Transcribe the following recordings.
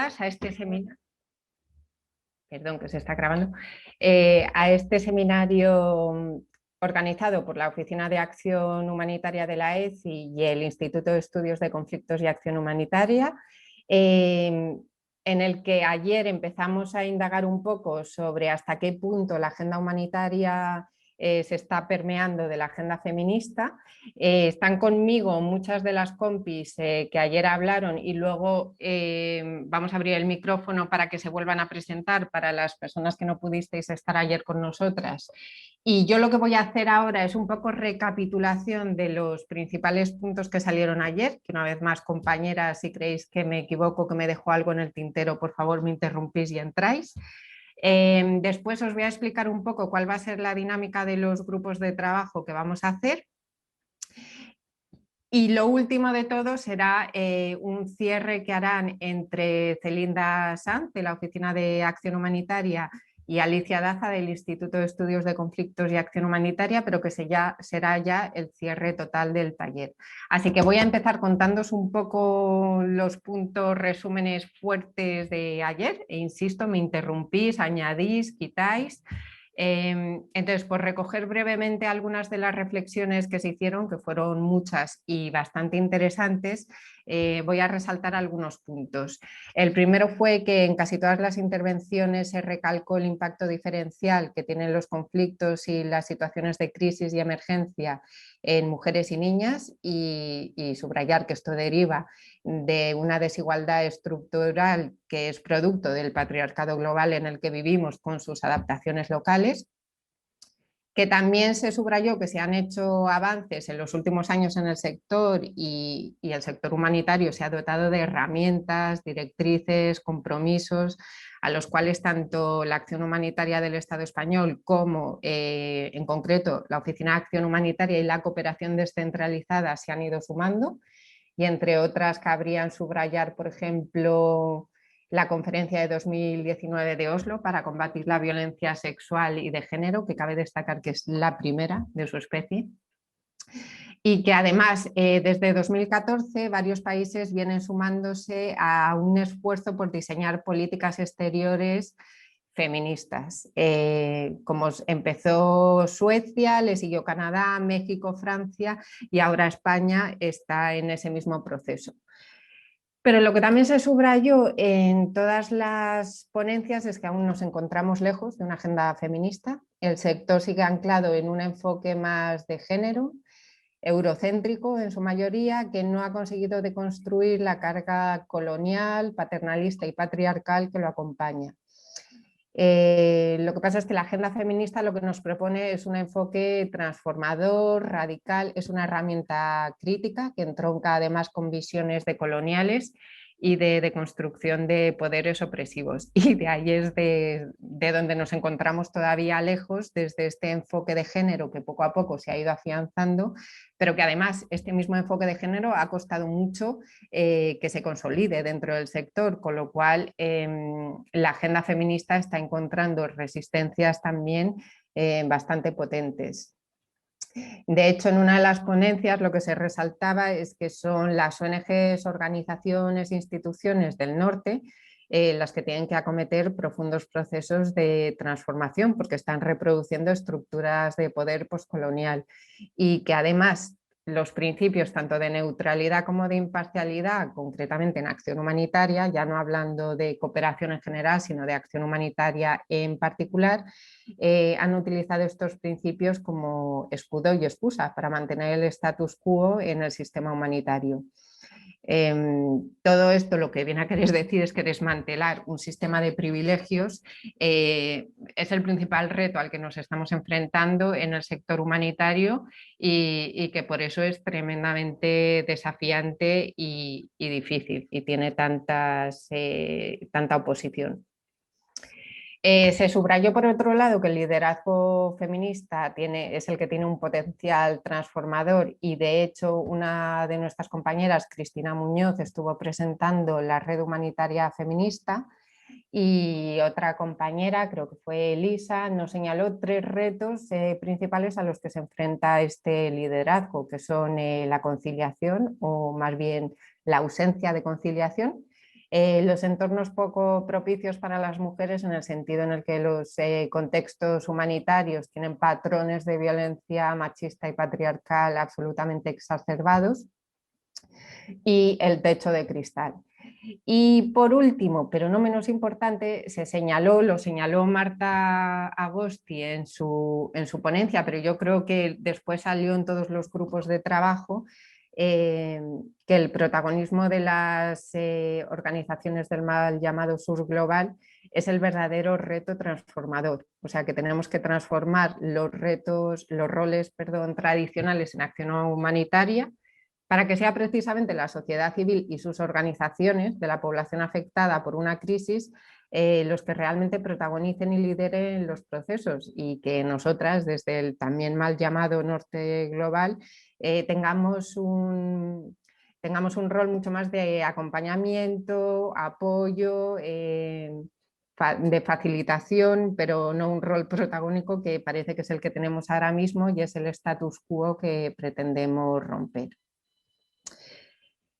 a este seminario. Perdón, que se está grabando. A este seminario organizado por la Oficina de Acción Humanitaria de la ECI y el Instituto de Estudios de Conflictos y Acción Humanitaria, en el que ayer empezamos a indagar un poco sobre hasta qué punto la agenda humanitaria se está permeando de la agenda feminista. Están conmigo muchas de las compis que ayer hablaron y luego vamos a abrir el micrófono para que se vuelvan a presentar para las personas que no pudisteis estar ayer con nosotras. Y yo lo que voy a hacer ahora es un poco recapitulación de los principales puntos que salieron ayer, que una vez más, compañeras, si creéis que me equivoco, que me dejo algo en el tintero, por favor me interrumpís y entráis. Después os voy a explicar un poco cuál va a ser la dinámica de los grupos de trabajo que vamos a hacer. Y lo último de todo será un cierre que harán entre Celinda Sanz, de la Oficina de Acción Humanitaria, y Alicia Daza, del Instituto de Estudios de Conflictos y Acción Humanitaria, pero que será ya el cierre total del taller. Así que voy a empezar contándoos un poco los puntos, resúmenes fuertes de ayer, e insisto, me interrumpís, añadís, quitáis. Entonces, por recoger brevemente algunas de las reflexiones que se hicieron, que fueron muchas y bastante interesantes, voy a resaltar algunos puntos. El primero fue que en casi todas las intervenciones se recalcó el impacto diferencial que tienen los conflictos y las situaciones de crisis y emergencia en mujeres y niñas y subrayar que esto deriva de una desigualdad estructural que es producto del patriarcado global en el que vivimos con sus adaptaciones locales, que también se subrayó que se han hecho avances en los últimos años en el sector y el sector humanitario se ha dotado de herramientas, directrices, compromisos a los cuales tanto la acción humanitaria del Estado español como en concreto la Oficina de Acción Humanitaria y la cooperación descentralizada se han ido sumando. Y entre otras cabrían subrayar, por ejemplo, la conferencia de 2019 de Oslo para combatir la violencia sexual y de género, que cabe destacar que es la primera de su especie. Y que además desde 2014 varios países vienen sumándose a un esfuerzo por diseñar políticas exteriores feministas. Como empezó Suecia, le siguió Canadá, México, Francia y ahora España está en ese mismo proceso. Pero lo que también se subrayó en todas las ponencias es que aún nos encontramos lejos de una agenda feminista. El sector sigue anclado en un enfoque más de género, eurocéntrico en su mayoría, que no ha conseguido deconstruir la carga colonial, paternalista y patriarcal que lo acompaña. Lo que pasa es que la agenda feminista lo que nos propone es un enfoque transformador, radical, es una herramienta crítica que entronca además con visiones decoloniales y de deconstrucción de poderes opresivos. Y de ahí es de donde nos encontramos todavía lejos, desde este enfoque de género que poco a poco se ha ido afianzando, pero que además este mismo enfoque de género ha costado mucho que se consolide dentro del sector, con lo cual la agenda feminista está encontrando resistencias también bastante potentes. De hecho, en una de las ponencias lo que se resaltaba es que son las ONGs, organizaciones e instituciones del norte las que tienen que acometer profundos procesos de transformación porque están reproduciendo estructuras de poder postcolonial y que además los principios tanto de neutralidad como de imparcialidad, concretamente en acción humanitaria, ya no hablando de cooperación en general, sino de acción humanitaria en particular, han utilizado estos principios como escudo y excusa para mantener el status quo en el sistema humanitario. Todo esto lo que viene a querer decir es que desmantelar un sistema de privilegios es el principal reto al que nos estamos enfrentando en el sector humanitario y que por eso es tremendamente desafiante y difícil y tiene tanta oposición. Se subrayó por otro lado que el liderazgo feminista es el que tiene un potencial transformador y de hecho una de nuestras compañeras, Cristina Muñoz, estuvo presentando la red humanitaria feminista y otra compañera, creo que fue Elisa, nos señaló 3 retos principales a los que se enfrenta este liderazgo, que son la conciliación o más bien la ausencia de conciliación, Los entornos poco propicios para las mujeres en el sentido en el que los contextos humanitarios tienen patrones de violencia machista y patriarcal absolutamente exacerbados, y el techo de cristal. Y por último, pero no menos importante, lo señaló Marta Agosti en su ponencia, pero yo creo que después salió en todos los grupos de trabajo, que el protagonismo de las organizaciones del mal llamado sur global es el verdadero reto transformador. O sea, que tenemos que transformar los roles tradicionales en acción humanitaria, para que sea precisamente la sociedad civil y sus organizaciones de la población afectada por una crisis los que realmente protagonicen y lideren los procesos, y que nosotras, desde el también mal llamado norte global, tengamos un rol mucho más de acompañamiento, apoyo, de facilitación, pero no un rol protagónico que parece que es el que tenemos ahora mismo y es el status quo que pretendemos romper.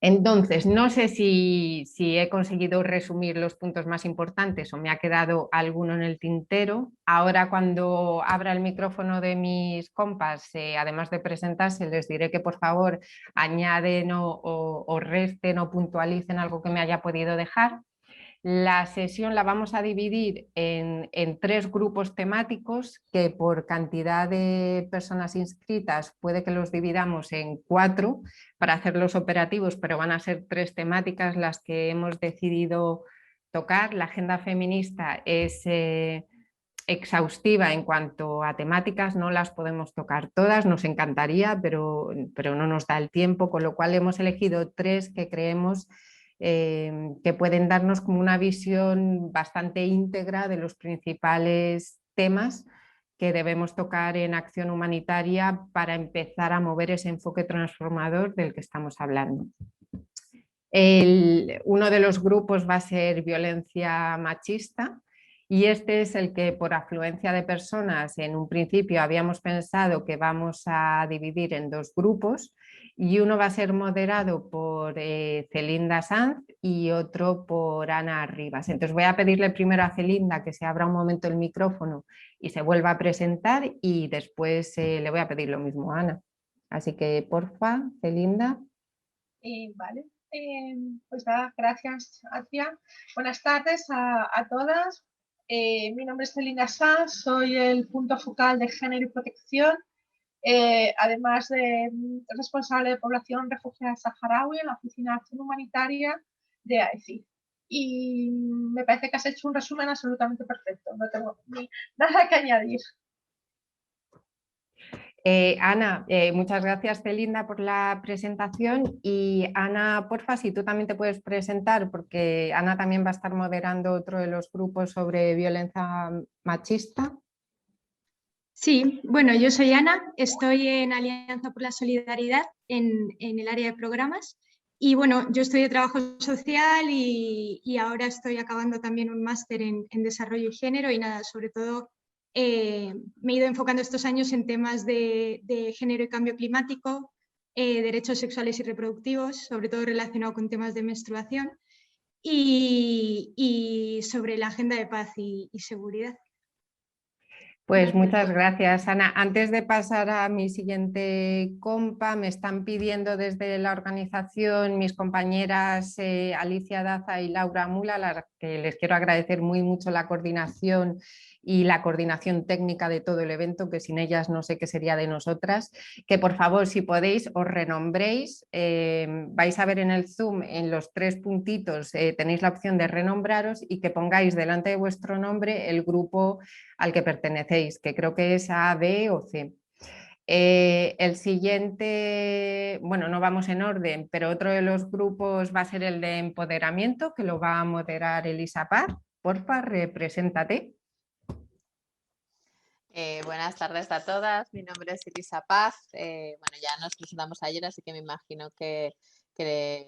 Entonces, no sé si he conseguido resumir los puntos más importantes o me ha quedado alguno en el tintero. Ahora, cuando abra el micrófono de mis compas, además de presentarse, les diré que por favor añaden o resten o puntualicen algo que me haya podido dejar. La sesión la vamos a dividir en 3 grupos temáticos, que por cantidad de personas inscritas puede que los dividamos en 4 para hacerlos operativos, pero van a ser 3 temáticas las que hemos decidido tocar. La agenda feminista es exhaustiva en cuanto a temáticas, no las podemos tocar todas, nos encantaría, pero no nos da el tiempo, con lo cual hemos elegido 3 que creemos que pueden darnos como una visión bastante íntegra de los principales temas que debemos tocar en acción humanitaria para empezar a mover ese enfoque transformador del que estamos hablando. Uno de los grupos va a ser violencia machista, y este es el que, por afluencia de personas, en un principio habíamos pensado que vamos a dividir en 2 grupos, y uno va a ser moderado por Celinda Sanz y otro por Ana Rivas. Entonces voy a pedirle primero a Celinda que se abra un momento el micrófono y se vuelva a presentar, y después le voy a pedir lo mismo a Ana. Así que, porfa, Celinda. Vale, pues nada, gracias, Acia. Buenas tardes a todas. Mi nombre es Celinda Sanz, soy el punto focal de género y protección, además de responsable de población refugiada saharaui en la Oficina de Acción Humanitaria de AECI. Y me parece que has hecho un resumen absolutamente perfecto, no tengo nada que añadir. Ana, muchas gracias, Celinda, por la presentación. Y Ana, porfa, si tú también te puedes presentar, porque Ana también va a estar moderando otro de los grupos sobre violencia machista. Sí, bueno, yo soy Ana, estoy en Alianza por la Solidaridad en el área de programas, y bueno, yo estudio trabajo social y ahora estoy acabando también un máster en desarrollo y género, y nada, sobre todo me he ido enfocando estos años en temas de género y cambio climático, derechos sexuales y reproductivos, sobre todo relacionado con temas de menstruación, y sobre la agenda de paz y seguridad. Pues muchas gracias, Ana. Antes de pasar a mi siguiente compa, me están pidiendo desde la organización mis compañeras Alicia Daza y Laura Mula, a las que les quiero agradecer muy mucho la coordinación y la coordinación técnica de todo el evento, que sin ellas no sé qué sería de nosotras, que por favor, si podéis, os renombréis. Vais a ver en el Zoom, en los 3 puntitos, tenéis la opción de renombraros, y que pongáis delante de vuestro nombre el grupo al que pertenecéis, que creo que es A, B o C. El siguiente, bueno, no vamos en orden, pero otro de los grupos va a ser el de empoderamiento, que lo va a moderar Elisa Paz. Porfa, represéntate. Buenas tardes a todas, mi nombre es Elisa Paz. Bueno, ya nos presentamos ayer, así que me imagino que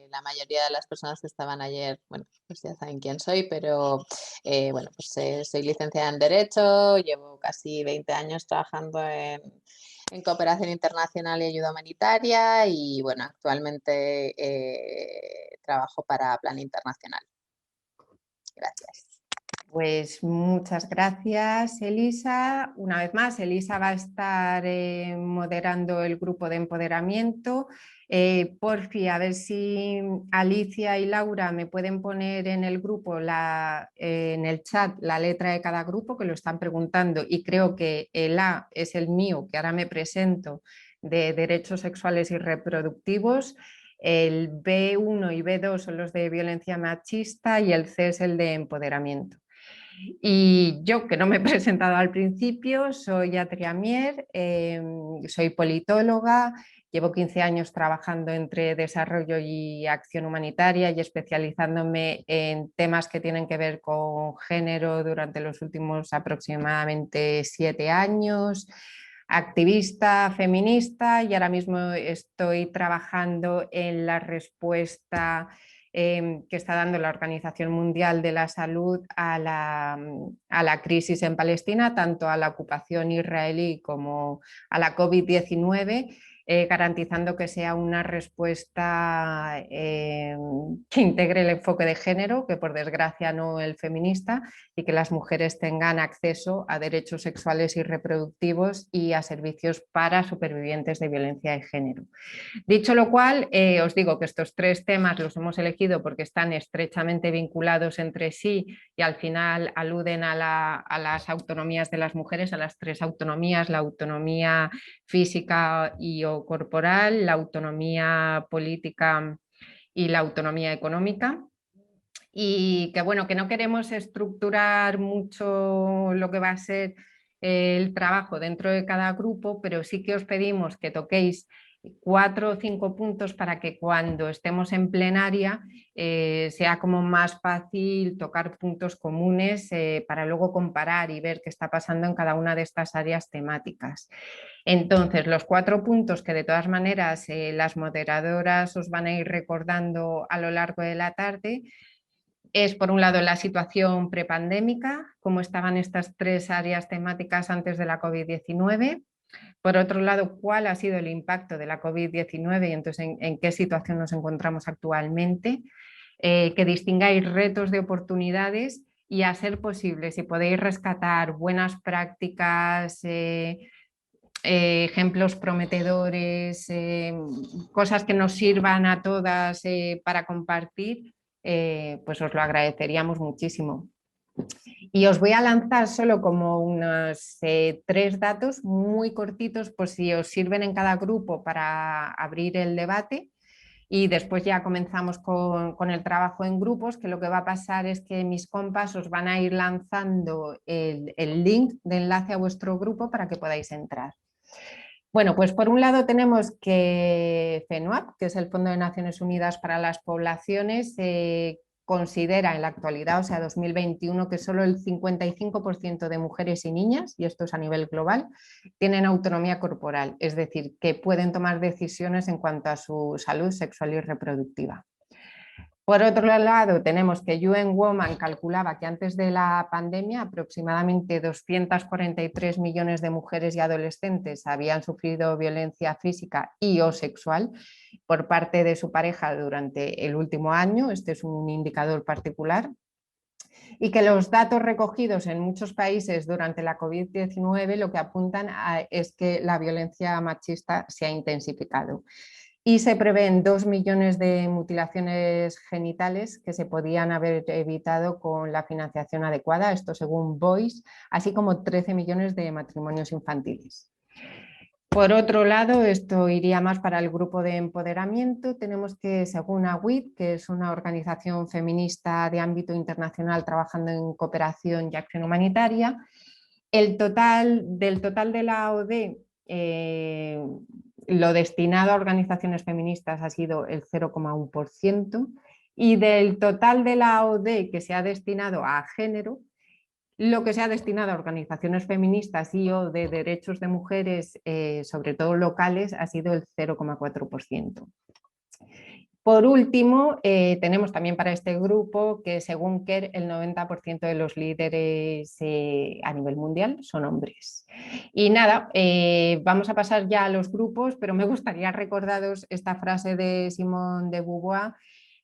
la mayoría de las personas que estaban ayer, bueno, pues ya saben quién soy, pero bueno, pues soy licenciada en Derecho, llevo casi 20 años trabajando en cooperación internacional y ayuda humanitaria, y bueno, actualmente trabajo para Plan Internacional. Pues muchas gracias, Elisa. Una vez más, Elisa va a estar moderando el grupo de empoderamiento. Porfi, a ver si Alicia y Laura me pueden poner en el grupo, en el chat, la letra de cada grupo, que lo están preguntando, y creo que el A es el mío, que ahora me presento, de derechos sexuales y reproductivos. El B1 y B2 son los de violencia machista y el C es el de empoderamiento. Y yo, que no me he presentado al principio, soy Atria Mier, soy politóloga, llevo 15 años trabajando entre desarrollo y acción humanitaria y especializándome en temas que tienen que ver con género durante los últimos aproximadamente 7 años, activista feminista, y ahora mismo estoy trabajando en la respuesta que está dando la Organización Mundial de la Salud a la crisis en Palestina, tanto a la ocupación israelí como a la COVID-19, garantizando que sea una respuesta que integre el enfoque de género, que por desgracia no el feminista, y que las mujeres tengan acceso a derechos sexuales y reproductivos y a servicios para supervivientes de violencia de género. Dicho lo cual, os digo que estos 3 temas los hemos elegido porque están estrechamente vinculados entre sí y al final aluden a las autonomías de las mujeres, a las 3 autonomías: la autonomía física y o corporal, la autonomía política y la autonomía económica. Y que bueno, que no queremos estructurar mucho lo que va a ser el trabajo dentro de cada grupo, pero sí que os pedimos que toquéis 4 o 5 puntos para que cuando estemos en plenaria sea como más fácil tocar puntos comunes para luego comparar y ver qué está pasando en cada una de estas áreas temáticas. Entonces, los 4 puntos que de todas maneras las moderadoras os van a ir recordando a lo largo de la tarde es, por un lado, la situación prepandémica, cómo estaban estas 3 áreas temáticas antes de la COVID-19. Por otro lado, cuál ha sido el impacto de la COVID-19 y entonces en qué situación nos encontramos actualmente. Que distingáis retos de oportunidades y, a ser posible, si podéis rescatar buenas prácticas, ejemplos prometedores, cosas que nos sirvan a todas para compartir, pues os lo agradeceríamos muchísimo. Y os voy a lanzar solo como unos 3 datos muy cortitos por si os sirven en cada grupo para abrir el debate, y después ya comenzamos con el trabajo en grupos, que lo que va a pasar es que mis compas os van a ir lanzando el link de enlace a vuestro grupo para que podáis entrar. Bueno, pues por un lado tenemos que FENUAP, que es el Fondo de Naciones Unidas para las Poblaciones, considera en la actualidad, o sea 2021, que solo el 55% de mujeres y niñas, y esto es a nivel global, tienen autonomía corporal, es decir, que pueden tomar decisiones en cuanto a su salud sexual y reproductiva. Por otro lado, tenemos que UN Women calculaba que antes de la pandemia aproximadamente 243 millones de mujeres y adolescentes habían sufrido violencia física y o sexual por parte de su pareja durante el último año. Este es un indicador particular. Y que los datos recogidos en muchos países durante la COVID-19 lo que apuntan es que la violencia machista se ha intensificado. Y se prevén 2 millones de mutilaciones genitales que se podían haber evitado con la financiación adecuada, esto según Voice, así como 13 millones de matrimonios infantiles. Por otro lado, esto iría más para el grupo de empoderamiento. Tenemos que, según AWID, que es una organización feminista de ámbito internacional trabajando en cooperación y acción humanitaria, del total de la OD, lo destinado a organizaciones feministas ha sido el 0,1%, y del total de la OD que se ha destinado a género, lo que se ha destinado a organizaciones feministas y o de derechos de mujeres, sobre todo locales, ha sido el 0,4%. Por último, tenemos también para este grupo que, según KER, el 90% de los líderes a nivel mundial son hombres. Y nada, vamos a pasar ya a los grupos, pero me gustaría recordaros esta frase de Simone de Beauvoir,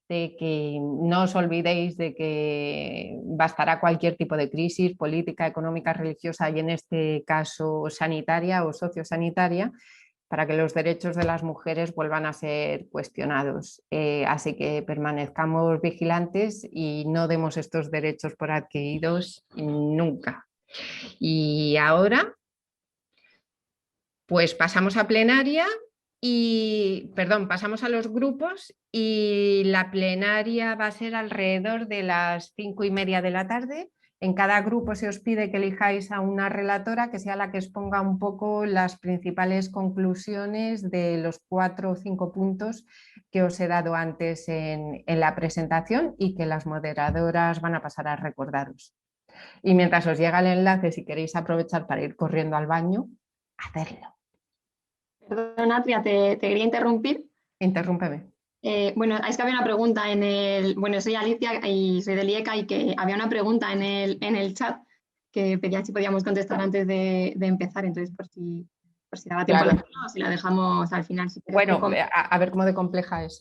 de que no os olvidéis de que bastará cualquier tipo de crisis política, económica, religiosa y en este caso sanitaria o sociosanitaria, para que los derechos de las mujeres vuelvan a ser cuestionados. Así que permanezcamos vigilantes y no demos estos derechos por adquiridos nunca. Y ahora, pues pasamos a plenaria y, perdón, pasamos a los grupos y la plenaria va a ser alrededor de las 5:30 de la tarde. En cada grupo se os pide que elijáis a una relatora que sea la que exponga un poco las principales conclusiones de los 4 o 5 puntos que os he dado antes en la presentación y que las moderadoras van a pasar a recordaros. Y mientras os llega el enlace, si queréis aprovechar para ir corriendo al baño, hacerlo. Perdón, Atria, te quería interrumpir. Interrúmpeme. Bueno, es que había una pregunta en el... Bueno, soy Alicia y soy del IECA y que había una pregunta en el chat que pedía si podíamos contestar antes de empezar, entonces por si daba tiempo Claro. o si la dejamos al final. Si bueno, a ver cómo de compleja es.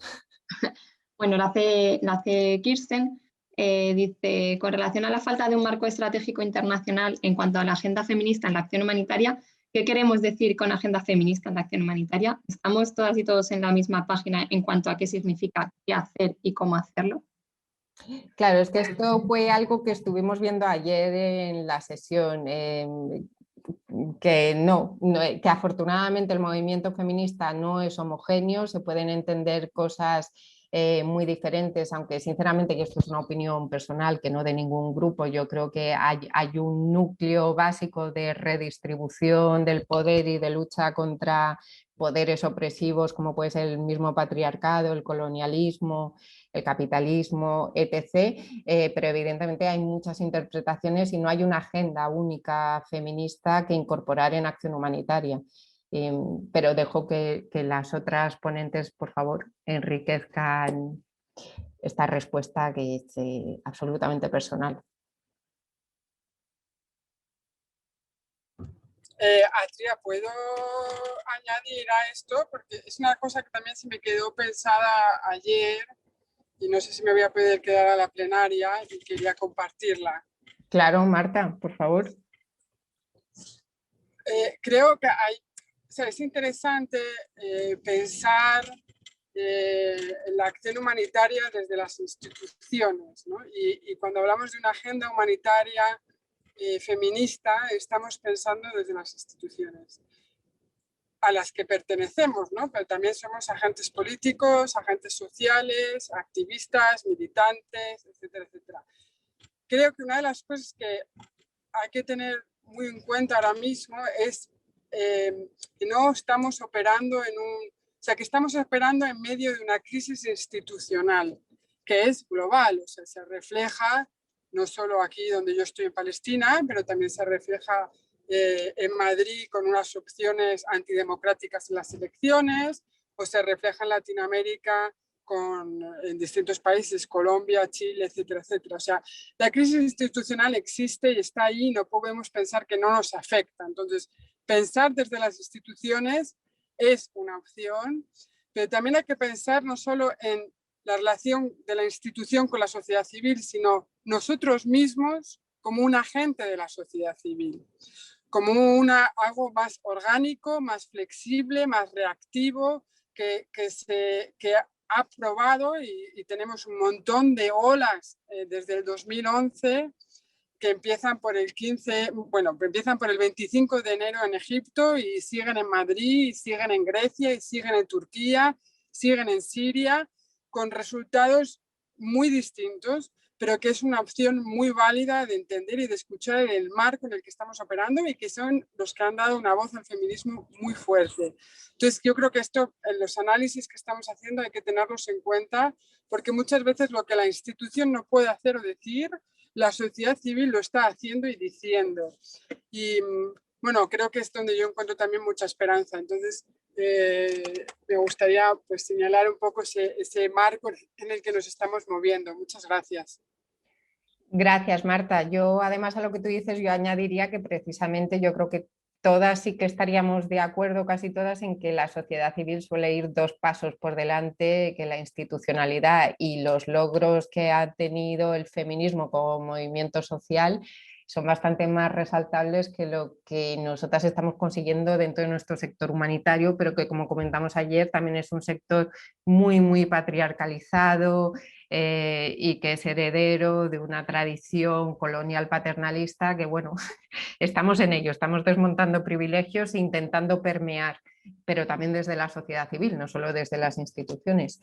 Bueno, la hace Kirsten. Dice, con relación a la falta de un marco estratégico internacional en cuanto a la agenda feminista en la acción humanitaria, ¿qué queremos decir con agenda feminista en la acción humanitaria? ¿Estamos todas y todos en la misma página en cuanto a qué significa, qué hacer y cómo hacerlo? Claro, es que esto fue algo que estuvimos viendo ayer en la sesión, que afortunadamente el movimiento feminista no es homogéneo, se pueden entender cosas muy diferentes, aunque sinceramente, y esto es una opinión personal que no de ningún grupo, yo creo que hay un núcleo básico de redistribución del poder y de lucha contra poderes opresivos como puede ser el mismo patriarcado, el colonialismo, el capitalismo, etc. Pero evidentemente hay muchas interpretaciones y no hay una agenda única feminista que incorporar en acción humanitaria. Pero dejo que las otras ponentes, por favor, enriquezcan esta respuesta que es absolutamente personal. Atria, ¿puedo añadir a esto? Porque es una cosa que también se me quedó pensada ayer y no sé si me voy a poder quedar a la plenaria y quería compartirla. Claro, Marta, por favor. Creo que es interesante pensar la acción humanitaria desde las instituciones, ¿no? Y cuando hablamos de una agenda humanitaria feminista, estamos pensando desde las instituciones a las que pertenecemos, ¿no? Pero también somos agentes políticos, agentes sociales, activistas, militantes, etcétera, etcétera. Creo que una de las cosas que hay que tener muy en cuenta ahora mismo es que no estamos operando que estamos operando en medio de una crisis institucional que es global, o sea, se refleja no solo aquí donde yo estoy en Palestina, pero también se refleja en Madrid con unas opciones antidemocráticas en las elecciones, o se refleja en Latinoamérica en distintos países, Colombia, Chile, etcétera, etcétera. O sea, la crisis institucional existe y está ahí, no podemos pensar que no nos afecta. Entonces, pensar desde las instituciones es una opción, pero también hay que pensar no solo en la relación de la institución con la sociedad civil, sino nosotros mismos como un agente de la sociedad civil, como algo más orgánico, más flexible, más reactivo, que ha probado y tenemos un montón de olas desde el 2011 que empiezan por el 25 de enero en Egipto y siguen en Madrid, y siguen en Grecia, y siguen en Turquía, siguen en Siria, con resultados muy distintos, pero que es una opción muy válida de entender y de escuchar en el marco en el que estamos operando y que son los que han dado una voz al feminismo muy fuerte. Entonces, yo creo que esto, en los análisis que estamos haciendo, hay que tenerlos en cuenta, porque muchas veces lo que la institución no puede hacer o decir, la sociedad civil lo está haciendo y diciendo. Y bueno, creo que es donde yo encuentro también mucha esperanza. Entonces, me gustaría pues señalar un poco ese marco en el que nos estamos moviendo. Muchas gracias. Gracias, Marta. Yo, además a lo que tú dices, yo añadiría que precisamente yo creo que todas sí que estaríamos de acuerdo, casi todas, en que la sociedad civil suele ir 2 pasos por delante que la institucionalidad, y los logros que ha tenido el feminismo como movimiento social son bastante más resaltables que lo que nosotras estamos consiguiendo dentro de nuestro sector humanitario, pero que, como comentamos ayer, también es un sector muy patriarcalizado, y que es heredero de una tradición colonial paternalista que, bueno, estamos en ello, estamos desmontando privilegios e intentando permear, pero también desde la sociedad civil, no solo desde las instituciones.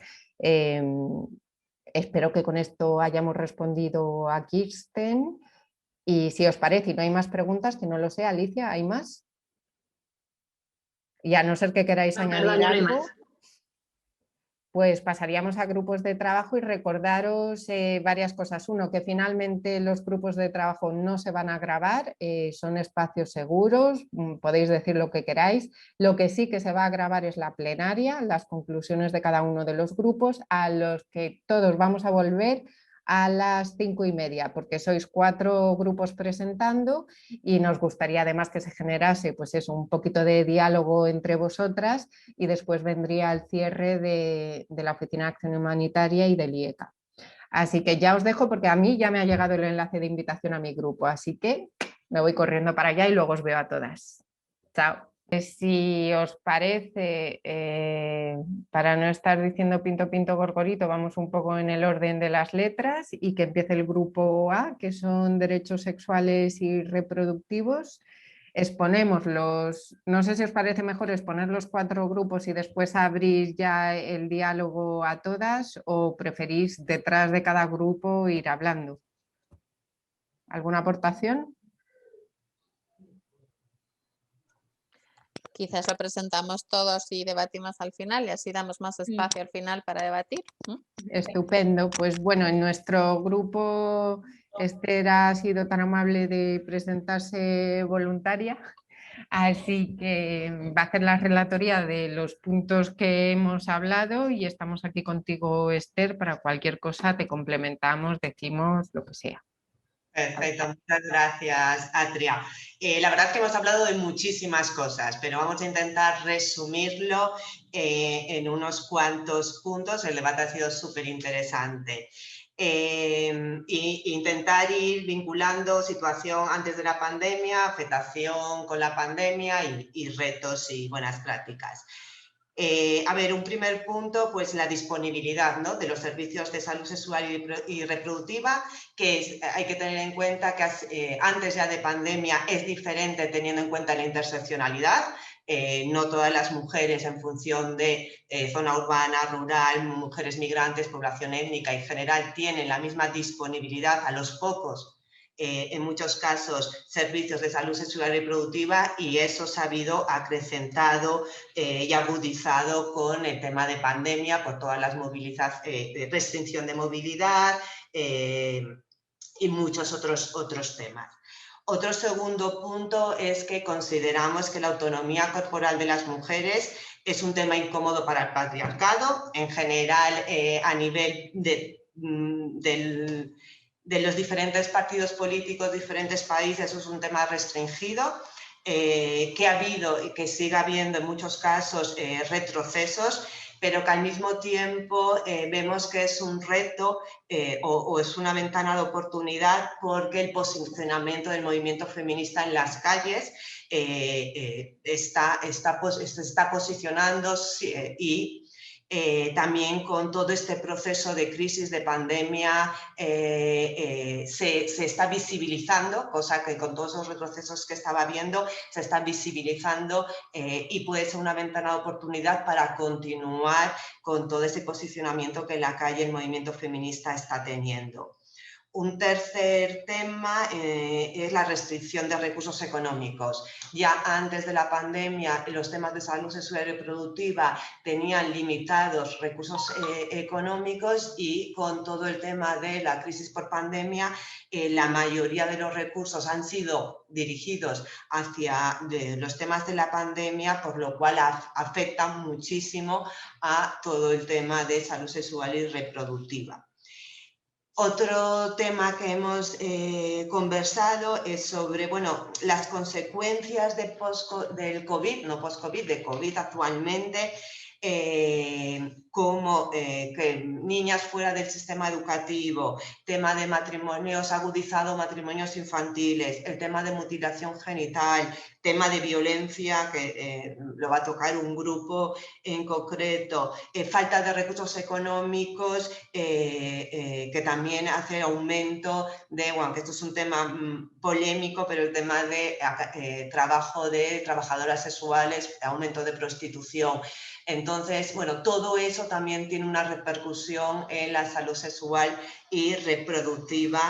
Espero que con esto hayamos respondido a Kirsten, y si os parece y no hay más preguntas, que no lo sé, Alicia, ¿hay más? Y a no ser que queráis añadir algo, pues pasaríamos a grupos de trabajo y recordaros varias cosas. Uno, que finalmente los grupos de trabajo no se van a grabar, son espacios seguros, podéis decir lo que queráis. Lo que sí que se va a grabar es la plenaria, las conclusiones de cada uno de los grupos, a los que todos vamos a volver a las 5:30, porque sois 4 grupos presentando y nos gustaría además que se generase, pues eso, un poquito de diálogo entre vosotras, y después vendría el cierre de la Oficina de Acción Humanitaria y del IECA. Así que ya os dejo, porque a mí ya me ha llegado el enlace de invitación a mi grupo, así que me voy corriendo para allá y luego os veo a todas. Chao. Si os parece, para no estar diciendo pinto, pinto, gorgorito, vamos un poco en el orden de las letras y que empiece el grupo A, que son derechos sexuales y reproductivos. Exponemos no sé si os parece mejor exponer los 4 grupos y después abrir ya el diálogo a todas, o preferís detrás de cada grupo ir hablando. ¿Alguna aportación? Quizás lo presentamos todos y debatimos al final, y así damos más espacio al final para debatir. Estupendo. Pues bueno, en nuestro grupo Esther ha sido tan amable de presentarse voluntaria, así que va a hacer la relatoría de los puntos que hemos hablado, y estamos aquí contigo, Esther, para cualquier cosa te complementamos, decimos lo que sea. Perfecto, muchas gracias, Atria. La verdad es que hemos hablado de muchísimas cosas, pero vamos a intentar resumirlo en unos cuantos puntos. El debate ha sido súper interesante. Intentar ir vinculando situación antes de la pandemia, afectación con la pandemia y retos y buenas prácticas. A ver, un primer punto, pues la disponibilidad, ¿no?, de los servicios de salud sexual y reproductiva, que hay que tener en cuenta que antes ya de pandemia es diferente teniendo en cuenta la interseccionalidad. No todas las mujeres, en función de zona urbana, rural, mujeres migrantes, población étnica en general, tienen la misma disponibilidad. A los pocos, en muchos casos, servicios de salud sexual y reproductiva, y eso se ha habido acrecentado y agudizado con el tema de pandemia, por todas las restricción de movilidad y muchos otros temas. Otro segundo punto es que consideramos que la autonomía corporal de las mujeres es un tema incómodo para el patriarcado. En general, a nivel de los diferentes partidos políticos, diferentes países, es un tema restringido, que ha habido y que sigue habiendo en muchos casos retrocesos, pero que al mismo tiempo vemos que es un reto o es una ventana de oportunidad, porque el posicionamiento del movimiento feminista en las calles está posicionando y también con todo este proceso de crisis, de pandemia, se está visibilizando, cosa que con todos los retrocesos que estaba viendo se está visibilizando, y puede ser una ventana de oportunidad para continuar con todo ese posicionamiento que en la calle el movimiento feminista está teniendo. Un tercer tema es la restricción de recursos económicos. Ya antes de la pandemia, los temas de salud sexual y reproductiva tenían limitados recursos económicos, y con todo el tema de la crisis por pandemia, la mayoría de los recursos han sido dirigidos hacia los temas de la pandemia, por lo cual afectan muchísimo a todo el tema de salud sexual y reproductiva. Otro tema que hemos conversado es sobre, bueno, las consecuencias del COVID, no post-COVID, de COVID actualmente, como que niñas fuera del sistema educativo, tema de matrimonios agudizado, matrimonios infantiles, el tema de mutilación genital, tema de violencia, que lo va a tocar un grupo en concreto, falta de recursos económicos, que también hace aumento de, bueno, que esto es un tema polémico, pero el tema de trabajo de trabajadoras sexuales, aumento de prostitución. Entonces, bueno, todo eso también tiene una repercusión en la salud sexual y reproductiva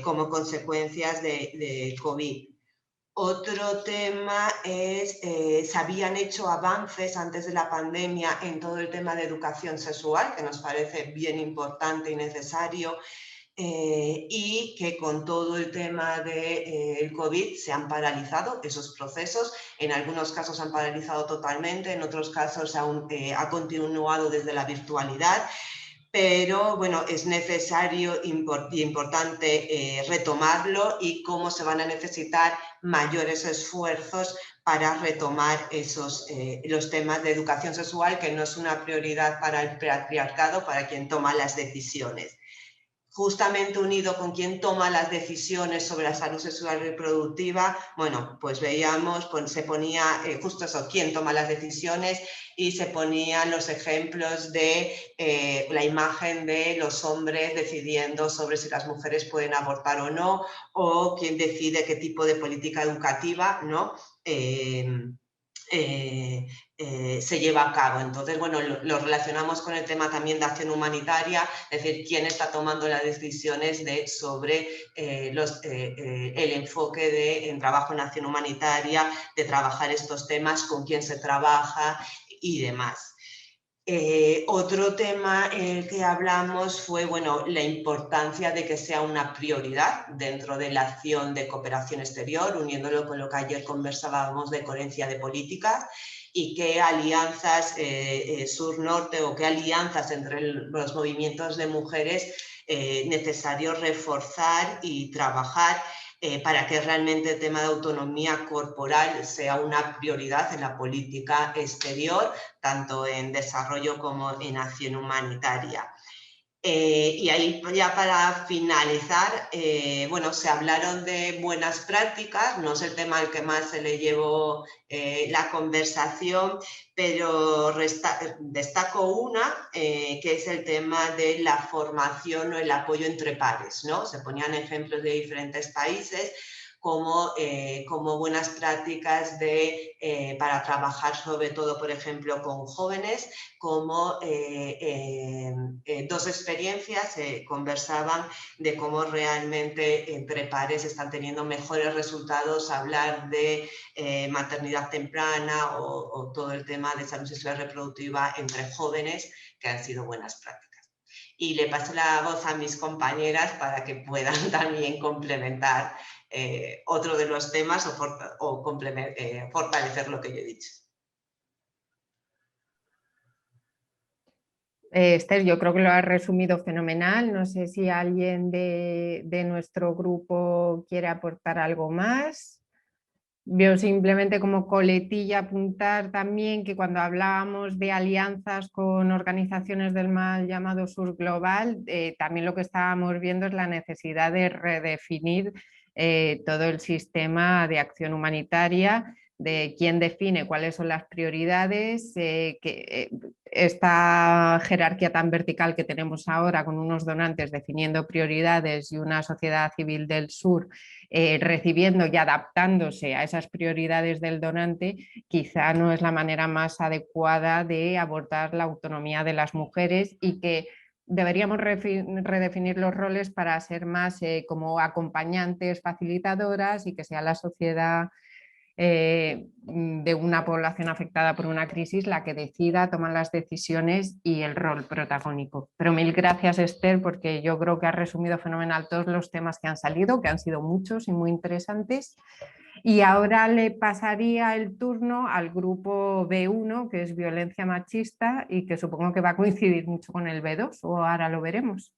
como consecuencias de COVID. Otro tema es, se habían hecho avances antes de la pandemia en todo el tema de educación sexual, que nos parece bien importante y necesario, y que con todo el tema del COVID se han paralizado esos procesos. En algunos casos han paralizado totalmente, en otros casos aún ha continuado desde la virtualidad. Pero bueno, es necesario y importante retomarlo, y cómo se van a necesitar mayores esfuerzos para retomar los temas de educación sexual, que no es una prioridad para el patriarcado, para quien toma las decisiones. Justamente unido con quien toma las decisiones sobre la salud sexual y reproductiva, bueno, pues veíamos, se ponía justo eso, quién toma las decisiones, y se ponían los ejemplos de la imagen de los hombres decidiendo sobre si las mujeres pueden abortar o no, o quién decide qué tipo de política educativa, ¿no? Se lleva a cabo. Entonces, bueno, lo relacionamos con el tema también de acción humanitaria, es decir, quién está tomando las decisiones sobre el enfoque en trabajo en acción humanitaria, de trabajar estos temas, con quién se trabaja y demás. Otro tema que hablamos fue, bueno, la importancia de que sea una prioridad dentro de la acción de cooperación exterior, uniéndolo con lo que ayer conversábamos de coherencia de políticas, y qué alianzas sur-norte, o qué alianzas entre los movimientos de mujeres necesario reforzar y trabajar para que realmente el tema de autonomía corporal sea una prioridad en la política exterior, tanto en desarrollo como en acción humanitaria. Y ahí ya para finalizar, bueno, se hablaron de buenas prácticas, no es el tema al que más se le llevó la conversación, pero destaco una, que es el tema de la formación o el apoyo entre pares, ¿no? Se ponían ejemplos de diferentes países como buenas prácticas para trabajar sobre todo, por ejemplo, con jóvenes, como dos experiencias conversaban de cómo realmente entre pares están teniendo mejores resultados, hablar de maternidad temprana o todo el tema de salud sexual y reproductiva entre jóvenes, que han sido buenas prácticas. Y le paso la voz a mis compañeras para que puedan también complementar otro de los temas o fortalecer lo que yo he dicho. Esther, yo creo que lo has resumido fenomenal. No sé si alguien de nuestro grupo quiere aportar algo más. Yo simplemente como coletilla apuntar también que cuando hablábamos de alianzas con organizaciones del mal llamado Sur Global, también lo que estábamos viendo es la necesidad de redefinir todo el sistema de acción humanitaria, de quién define cuáles son las prioridades, esta jerarquía tan vertical que tenemos ahora, con unos donantes definiendo prioridades y una sociedad civil del sur recibiendo y adaptándose a esas prioridades del donante, quizá no es la manera más adecuada de abordar la autonomía de las mujeres, y que deberíamos redefinir los roles para ser más como acompañantes, facilitadoras, y que sea la sociedad de una población afectada por una crisis la que decida, tomar las decisiones y el rol protagónico. Pero mil gracias, Esther, porque yo creo que has resumido fenomenal todos los temas que han salido, que han sido muchos y muy interesantes. Y ahora le pasaría el turno al grupo B1, que es violencia machista, y que supongo que va a coincidir mucho con el B2, o ahora lo veremos.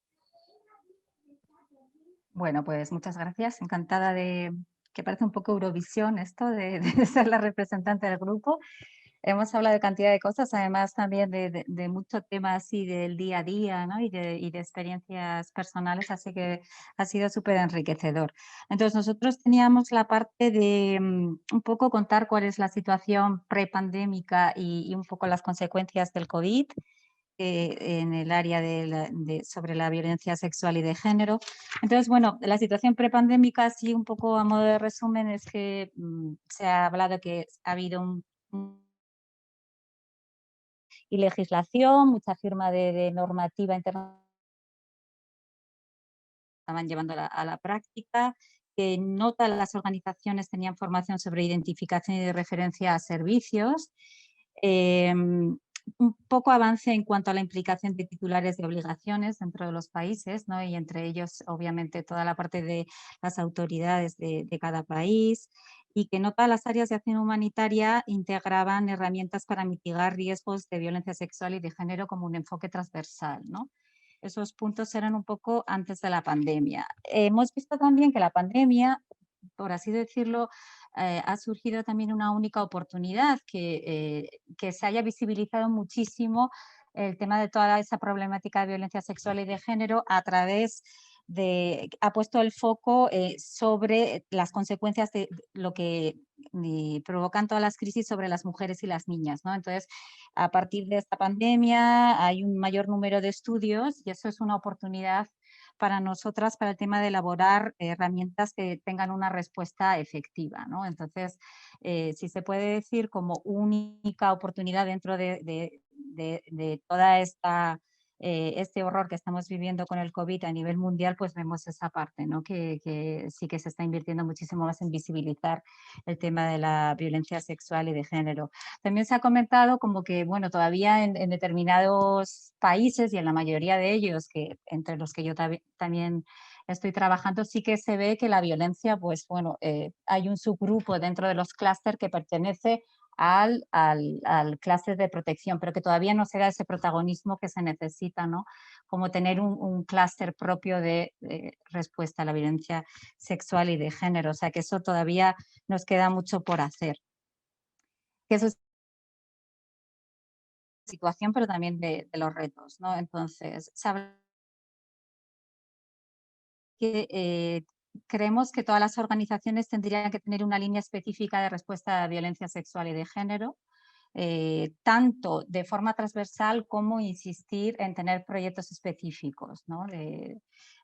Bueno, pues muchas gracias. Encantada de que parece un poco Eurovisión esto de ser la representante del grupo. Hemos hablado de cantidad de cosas, además también de mucho tema así del día a día, ¿no? y de experiencias personales, así que ha sido súper enriquecedor. Entonces nosotros teníamos la parte de un poco contar cuál es la situación prepandémica y un poco las consecuencias del COVID en el área sobre la violencia sexual y de género. Entonces, bueno, la situación prepandémica, así un poco a modo de resumen, es que se ha hablado que ha habido y legislación, mucha firma de normativa internacional estaban llevando a la práctica, que no todas las organizaciones tenían formación sobre identificación y de referencia a servicios, un poco avance en cuanto a la implicación de titulares de obligaciones dentro de los países, ¿no? Y entre ellos, obviamente, toda la parte de las autoridades de cada país, y que no todas las áreas de acción humanitaria integraban herramientas para mitigar riesgos de violencia sexual y de género como un enfoque transversal, ¿no? Esos puntos eran un poco antes de la pandemia. Hemos visto también que la pandemia, por así decirlo, ha surgido también una única oportunidad, que se haya visibilizado muchísimo el tema de toda esa problemática de violencia sexual y de género a través ha puesto el foco sobre las consecuencias de lo que provocan todas las crisis sobre las mujeres y las niñas, ¿no? Entonces, a partir de esta pandemia hay un mayor número de estudios y eso es una oportunidad para nosotras para el tema de elaborar herramientas que tengan una respuesta efectiva, ¿no? Entonces, si se puede decir como única oportunidad dentro de toda este horror que estamos viviendo con el COVID a nivel mundial, pues vemos esa parte, ¿no? Que sí que se está invirtiendo muchísimo más en visibilizar el tema de la violencia sexual y de género. También se ha comentado como que, bueno, todavía en determinados países y en la mayoría de ellos, entre los que yo también estoy trabajando, sí que se ve que la violencia, pues bueno, hay un subgrupo dentro de los clústeres que pertenece al clúster de protección, pero que todavía no se da ese protagonismo que se necesita, ¿no? Como tener un clúster propio de respuesta a la violencia sexual y de género. O sea, que eso todavía nos queda mucho por hacer. Que eso es situación, pero también de los retos, ¿no? Entonces, creemos que todas las organizaciones tendrían que tener una línea específica de respuesta a violencia sexual y de género, tanto de forma transversal como insistir en tener proyectos específicos, ¿no?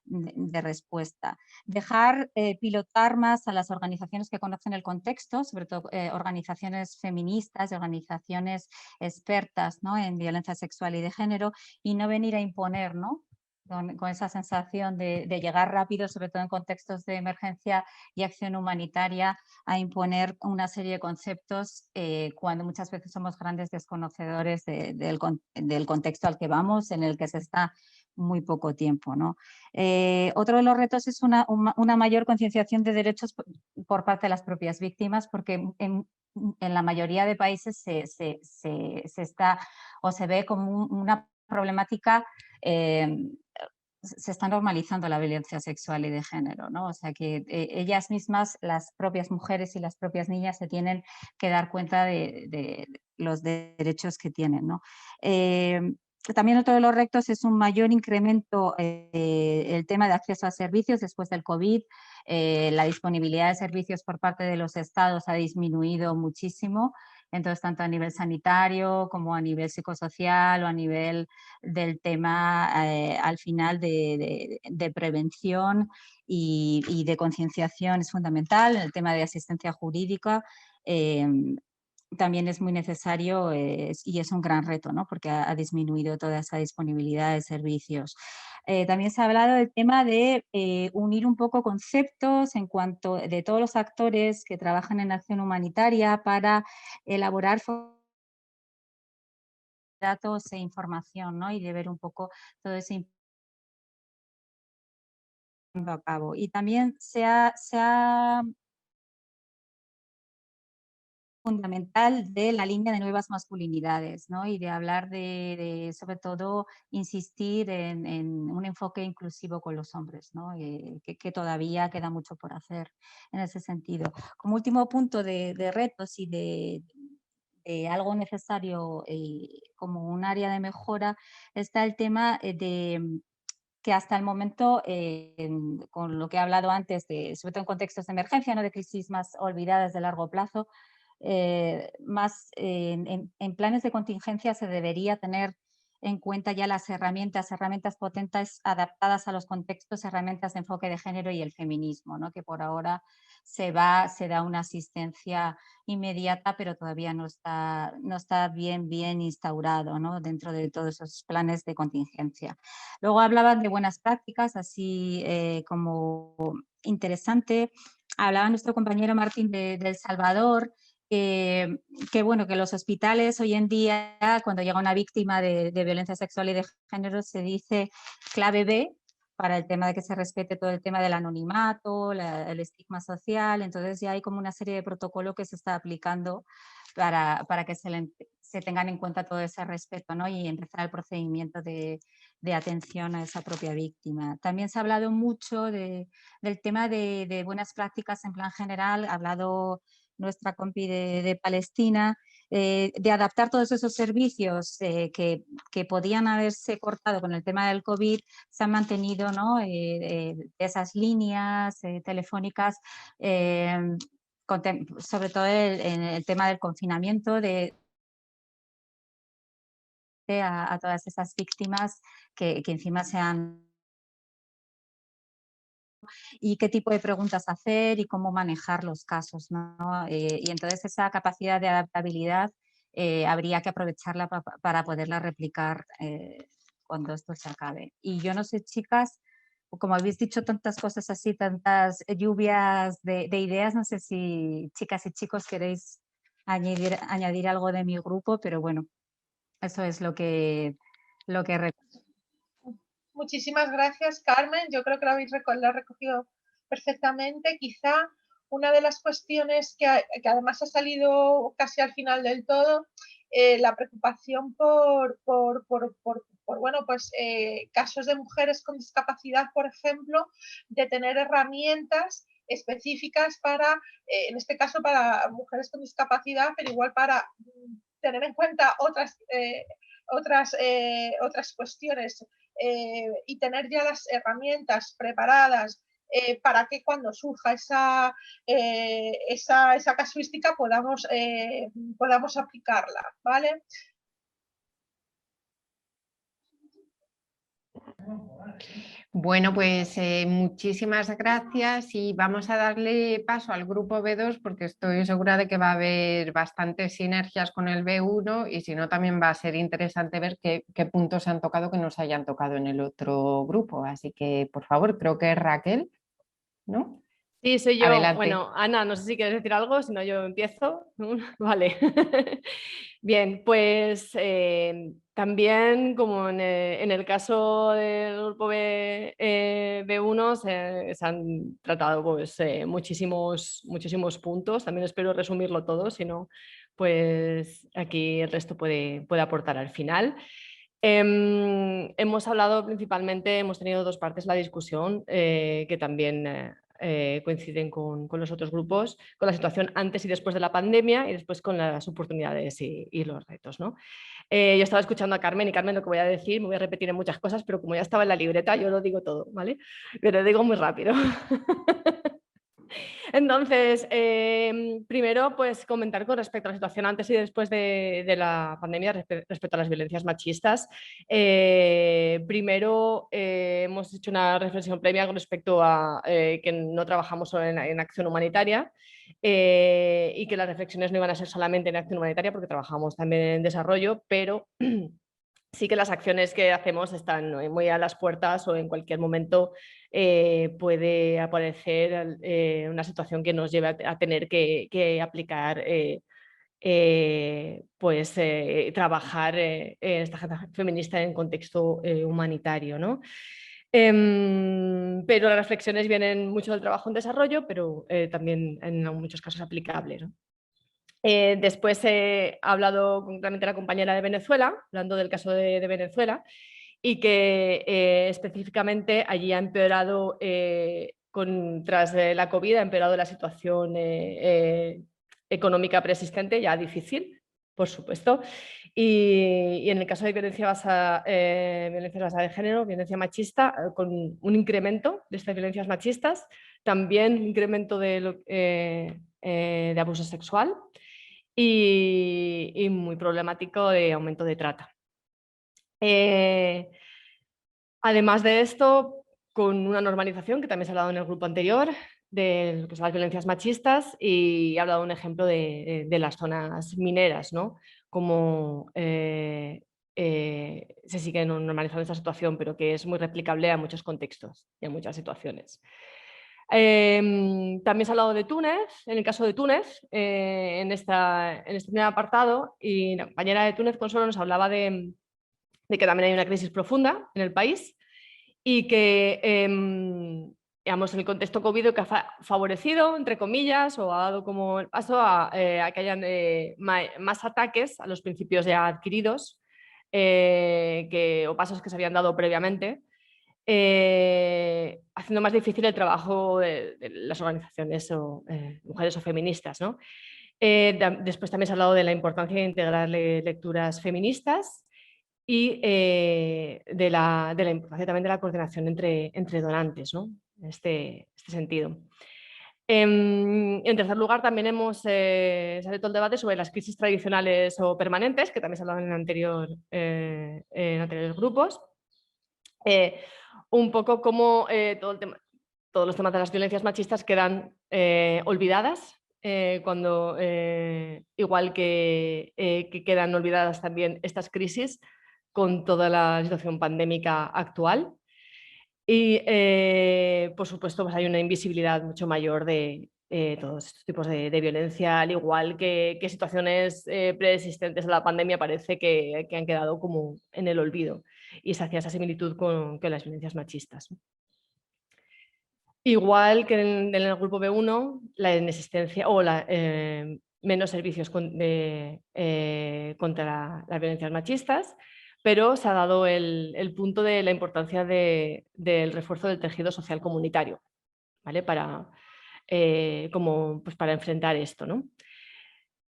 de respuesta. Dejar pilotar más a las organizaciones que conocen el contexto, sobre todo organizaciones feministas y organizaciones expertas, ¿no? en violencia sexual y de género, y no venir a imponer, ¿no? Con esa sensación de llegar rápido, sobre todo en contextos de emergencia y acción humanitaria, a imponer una serie de conceptos cuando muchas veces somos grandes desconocedores del contexto al que vamos, en el que se está muy poco tiempo, ¿no? Otro de los retos es una mayor concienciación de derechos por parte de las propias víctimas, porque en la mayoría de países se está o se ve como una problemática, se está normalizando la violencia sexual y de género, ¿no? O sea que ellas mismas, las propias mujeres y las propias niñas, se tienen que dar cuenta de los derechos que tienen, ¿no? También otro de los retos es un mayor incremento el tema de acceso a servicios después del COVID. La disponibilidad de servicios por parte de los estados ha disminuido muchísimo. Entonces, tanto a nivel sanitario como a nivel psicosocial o a nivel del tema, al final, de prevención y de concienciación es fundamental. El tema de asistencia jurídica también es muy necesario y es un gran reto, ¿no? Porque ha disminuido toda esa disponibilidad de servicios. También se ha hablado del tema de unir un poco conceptos en cuanto de todos los actores que trabajan en acción humanitaria para elaborar datos e información, ¿no? Y de ver un poco todo ese a cabo. Y también se ha fundamental de la línea de nuevas masculinidades, ¿no? Y de hablar sobre todo, insistir en un enfoque inclusivo con los hombres, ¿no? Que todavía queda mucho por hacer en ese sentido. Como último punto de retos y de algo necesario como un área de mejora, está el tema de que hasta el momento, con lo que he hablado antes, sobre todo en contextos de emergencia, ¿no? De crisis más olvidadas de largo plazo, más en planes de contingencia se debería tener en cuenta ya las herramientas potentes adaptadas a los contextos, herramientas de enfoque de género y el feminismo, ¿no? Que por ahora se da una asistencia inmediata, pero todavía no está bien instaurado, ¿no? Dentro de todos esos planes de contingencia. Luego hablaban de buenas prácticas, así como interesante. Hablaba nuestro compañero Martín de El Salvador, bueno, que los hospitales hoy en día, cuando llega una víctima de violencia sexual y de género, se dice clave B para el tema de que se respete todo el tema del anonimato, el estigma social. Entonces ya hay como una serie de protocolos que se está aplicando para que se tengan en cuenta todo ese respeto, ¿no? Y empezar el procedimiento de atención a esa propia víctima. También se ha hablado mucho del tema de buenas prácticas en plan general. Ha hablado nuestra compi de Palestina, de adaptar todos esos servicios que podían haberse cortado con el tema del COVID, se han mantenido, ¿no? Esas líneas telefónicas, sobre todo en el tema del confinamiento, a todas esas víctimas que encima se han... y qué tipo de preguntas hacer y cómo manejar los casos, ¿no? Y entonces esa capacidad de adaptabilidad habría que aprovecharla para poderla replicar cuando esto se acabe. Y yo no sé, chicas, como habéis dicho tantas cosas así, tantas lluvias de ideas, no sé si chicas y chicos queréis añadir algo de mi grupo, pero bueno, eso es lo que Muchísimas gracias, Carmen. Yo creo que lo ha recogido perfectamente. Quizá una de las cuestiones que además ha salido casi al final del todo, la preocupación por bueno, pues, casos de mujeres con discapacidad, por ejemplo, de tener herramientas específicas para, en este caso, para mujeres con discapacidad, pero igual para tener en cuenta otras cuestiones. Y tener ya las herramientas preparadas para que cuando surja esa casuística podamos aplicarla, ¿vale? Bueno, pues muchísimas gracias y vamos a darle paso al grupo B2 porque estoy segura de que va a haber bastantes sinergias con el B1 y si no también va a ser interesante ver qué puntos se han tocado que no se hayan tocado en el otro grupo. Así que, por favor, creo que es Raquel, ¿no? Sí, soy yo. Adelante. Bueno, Ana, no sé si quieres decir algo, si no yo empiezo. Vale. Bien, pues también como en el caso del grupo B1 se han tratado pues, muchísimos puntos. También espero resumirlo todo, si no, pues aquí el resto puede aportar al final. Hemos hablado principalmente, hemos tenido dos partes la discusión que también coinciden con los otros grupos, con la situación antes y después de la pandemia y después con las oportunidades y los retos, ¿no? Yo estaba escuchando a Carmen y Carmen lo que voy a decir, me voy a repetir en muchas cosas, pero como ya estaba en la libreta yo lo digo todo, ¿vale? Pero lo digo muy rápido. Entonces, primero, pues comentar con respecto a la situación antes y después de la pandemia respecto a las violencias machistas. Primero, hemos hecho una reflexión previa con respecto a que no trabajamos solo en acción humanitaria y que las reflexiones no iban a ser solamente en acción humanitaria porque trabajamos también en desarrollo, pero sí que las acciones que hacemos están muy a las puertas o en cualquier momento puede aparecer una situación que nos lleve a tener que aplicar, trabajar en esta agenda feminista en contexto humanitario, ¿no? Pero las reflexiones vienen mucho del trabajo en desarrollo, pero también en muchos casos aplicables, ¿no? Después he hablado concretamente la compañera de Venezuela, hablando del caso de Venezuela, y que específicamente allí ha empeorado, tras la COVID, ha empeorado la situación económica preexistente, ya difícil, por supuesto. Y en el caso de violencia basada de género, violencia machista, con un incremento de estas violencias machistas, también un incremento de abuso sexual y muy problemático de aumento de trata. Además de esto, con una normalización que también se ha hablado en el grupo anterior de lo que son las violencias machistas, y he hablado de un ejemplo de las zonas mineras, ¿no? Como se sigue normalizando esta situación, pero que es muy replicable a muchos contextos y a muchas situaciones. También se ha hablado de Túnez, en el caso de Túnez, en este primer apartado, y la compañera de Túnez, Consuelo, nos hablaba de que también hay una crisis profunda en el país y que, digamos, en el contexto COVID, que ha favorecido, entre comillas, o ha dado como el paso a que hayan más ataques a los principios ya adquiridos o pasos que se habían dado previamente, haciendo más difícil el trabajo de las organizaciones mujeres o feministas, ¿no? Después también se ha hablado de la importancia de integrar lecturas feministas y de la importancia también de la coordinación entre donantes, ¿no? En este sentido. En tercer lugar, también se ha hecho el debate sobre las crisis tradicionales o permanentes, que también se ha hablado en anteriores grupos. Un poco como todos los temas de las violencias machistas quedan olvidadas, igual que quedan olvidadas también estas crisis con toda la situación pandémica actual. Y, por supuesto, pues hay una invisibilidad mucho mayor de todos estos tipos de violencia, al igual que situaciones preexistentes a la pandemia parece que han quedado como en el olvido, y se hacía esa similitud con las violencias machistas. Igual que en el grupo B1, la inexistencia o menos servicios contra las violencias machistas, pero se ha dado el punto de la importancia del refuerzo del tejido social comunitario, ¿vale? Para enfrentar esto, ¿no?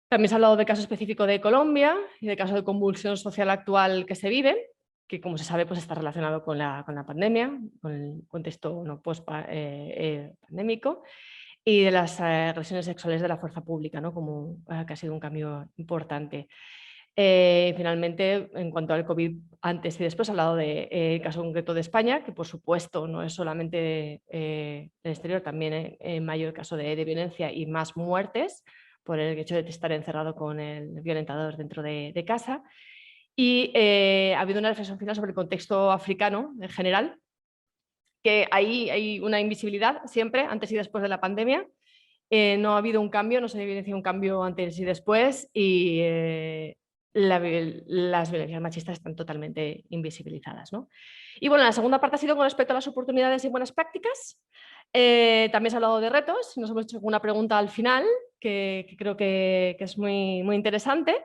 También se ha hablado del caso específico de Colombia y del caso de convulsión social actual que se vive, que, como se sabe, pues está relacionado con la pandemia, con el contexto post-pandémico, y de las agresiones sexuales de la fuerza pública, ¿no? Como que ha sido un cambio importante. Finalmente, en cuanto al COVID antes y después, he hablado del caso concreto de España, que por supuesto no es solamente el exterior, también en mayor caso de violencia y más muertes por el hecho de estar encerrado con el violentador dentro de casa. Y ha habido una reflexión final sobre el contexto africano en general, que ahí hay una invisibilidad siempre, antes y después de la pandemia. No ha habido un cambio, no se evidencia un cambio antes y después, y las violencias machistas están totalmente invisibilizadas, ¿no? Y bueno, la segunda parte ha sido con respecto a las oportunidades y buenas prácticas. También se ha hablado de retos, nos hemos hecho una pregunta al final que creo que es muy, muy interesante.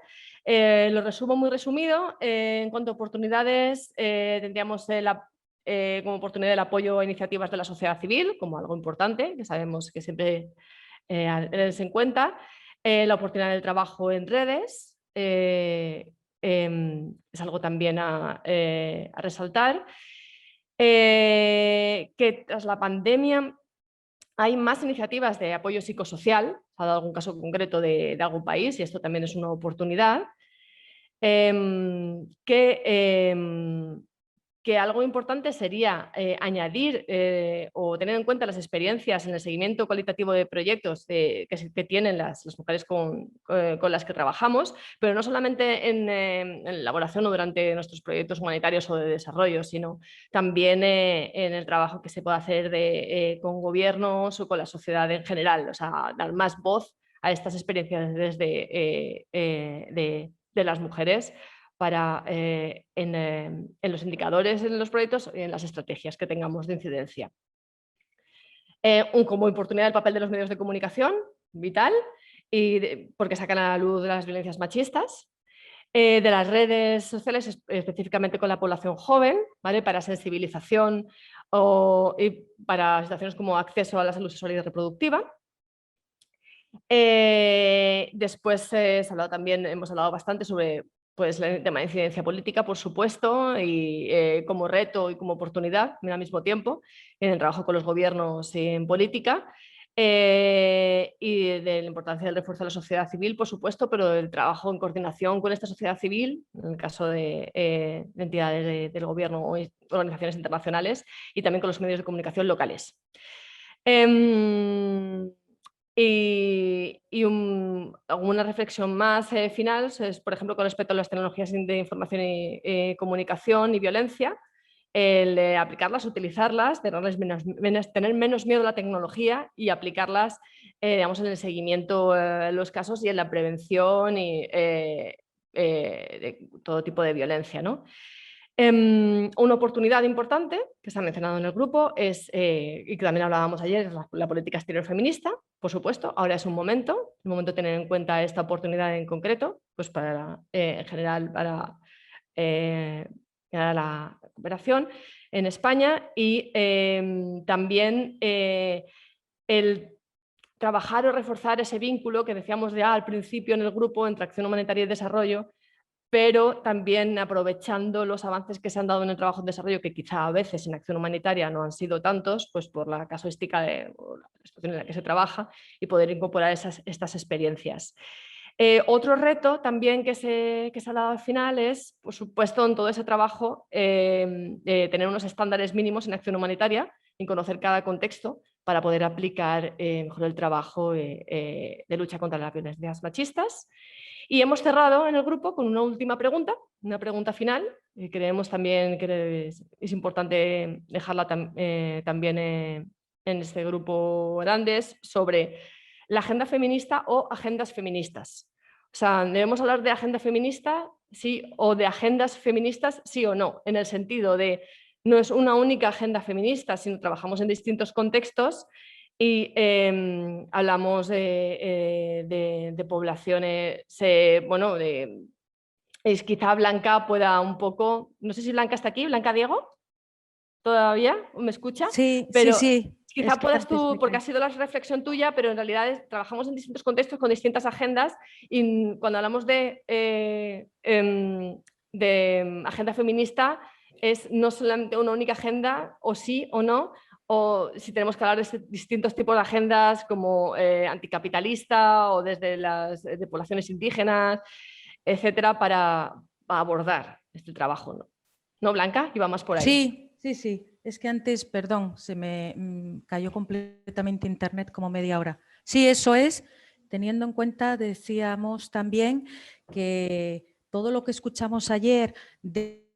Lo resumo muy resumido. En cuanto a oportunidades, tendríamos como oportunidad el apoyo a iniciativas de la sociedad civil, como algo importante, que sabemos que siempre tenerse en cuenta. La oportunidad del trabajo en redes es algo también a resaltar. Que tras la pandemia hay más iniciativas de apoyo psicosocial, ha dado algún caso concreto de algún país, y esto también es una oportunidad. Que algo importante sería añadir o tener en cuenta las experiencias en el seguimiento cualitativo de proyectos que tienen las mujeres con las que trabajamos, pero no solamente en elaboración o durante nuestros proyectos humanitarios o de desarrollo, sino también en el trabajo que se puede hacer con gobiernos o con la sociedad en general, o sea, dar más voz a estas experiencias de las mujeres en los indicadores, en los proyectos y en las estrategias que tengamos de incidencia. Como oportunidad, el papel de los medios de comunicación, vital, porque sacan a la luz las violencias machistas. De las redes sociales, específicamente con la población joven, ¿vale? Para sensibilización y para situaciones como acceso a la salud sexual y reproductiva. Después hemos hablado bastante sobre pues, el tema de incidencia política, por supuesto, y como reto y como oportunidad al mismo tiempo, en el trabajo con los gobiernos en política. Y de la importancia del refuerzo de la sociedad civil, por supuesto, pero del trabajo en coordinación con esta sociedad civil, en el caso de entidades del gobierno o organizaciones internacionales, y también con los medios de comunicación locales. Alguna reflexión más final es, por ejemplo, con respecto a las tecnologías de información y comunicación y violencia, el aplicarlas, utilizarlas, tener menos miedo a la tecnología y aplicarlas digamos, en el seguimiento de los casos y en la prevención y, de todo tipo de violencia, ¿no? Una oportunidad importante que se ha mencionado en el grupo es, y que también hablábamos ayer, es la política exterior feminista, por supuesto. Ahora es un momento de tener en cuenta esta oportunidad en concreto, pues para, en general, para la cooperación en España y también el trabajar o reforzar ese vínculo que decíamos ya al principio en el grupo entre acción humanitaria y desarrollo, pero también aprovechando los avances que se han dado en el trabajo de desarrollo, que quizá a veces en acción humanitaria no han sido tantos, pues por la casuística de la situación en la que se trabaja, y poder incorporar estas experiencias. Otro reto también que se ha dado al final es, por supuesto, en todo ese trabajo, tener unos estándares mínimos en acción humanitaria y conocer cada contexto para poder aplicar mejor el trabajo de lucha contra las violencias machistas. Y hemos cerrado en el grupo con una última pregunta, una pregunta final, y creemos también que es importante dejarla también en este grupo grandes, sobre la agenda feminista o agendas feministas. O sea, ¿debemos hablar de agenda feminista, sí, o de agendas feministas, sí o no? En el sentido de, no es una única agenda feminista, sino trabajamos en distintos contextos y hablamos de poblaciones, bueno, quizá Blanca pueda un poco, no sé si Blanca está aquí, Blanca Diego, ¿todavía? ¿Me escucha? Sí, pero sí. Quizá puedas tú, porque ha sido la reflexión tuya, pero en realidad trabajamos en distintos contextos con distintas agendas y cuando hablamos de agenda feminista es no solamente una única agenda, o sí o no, o si tenemos que hablar de distintos tipos de agendas como anticapitalista o desde las de poblaciones indígenas, etcétera, para abordar este trabajo, ¿no? ¿No, Blanca? Iba más por ahí. Sí. Es que antes, perdón, se me cayó completamente internet como media hora. Sí, eso es. Teniendo en cuenta, decíamos también que todo lo que escuchamos ayer de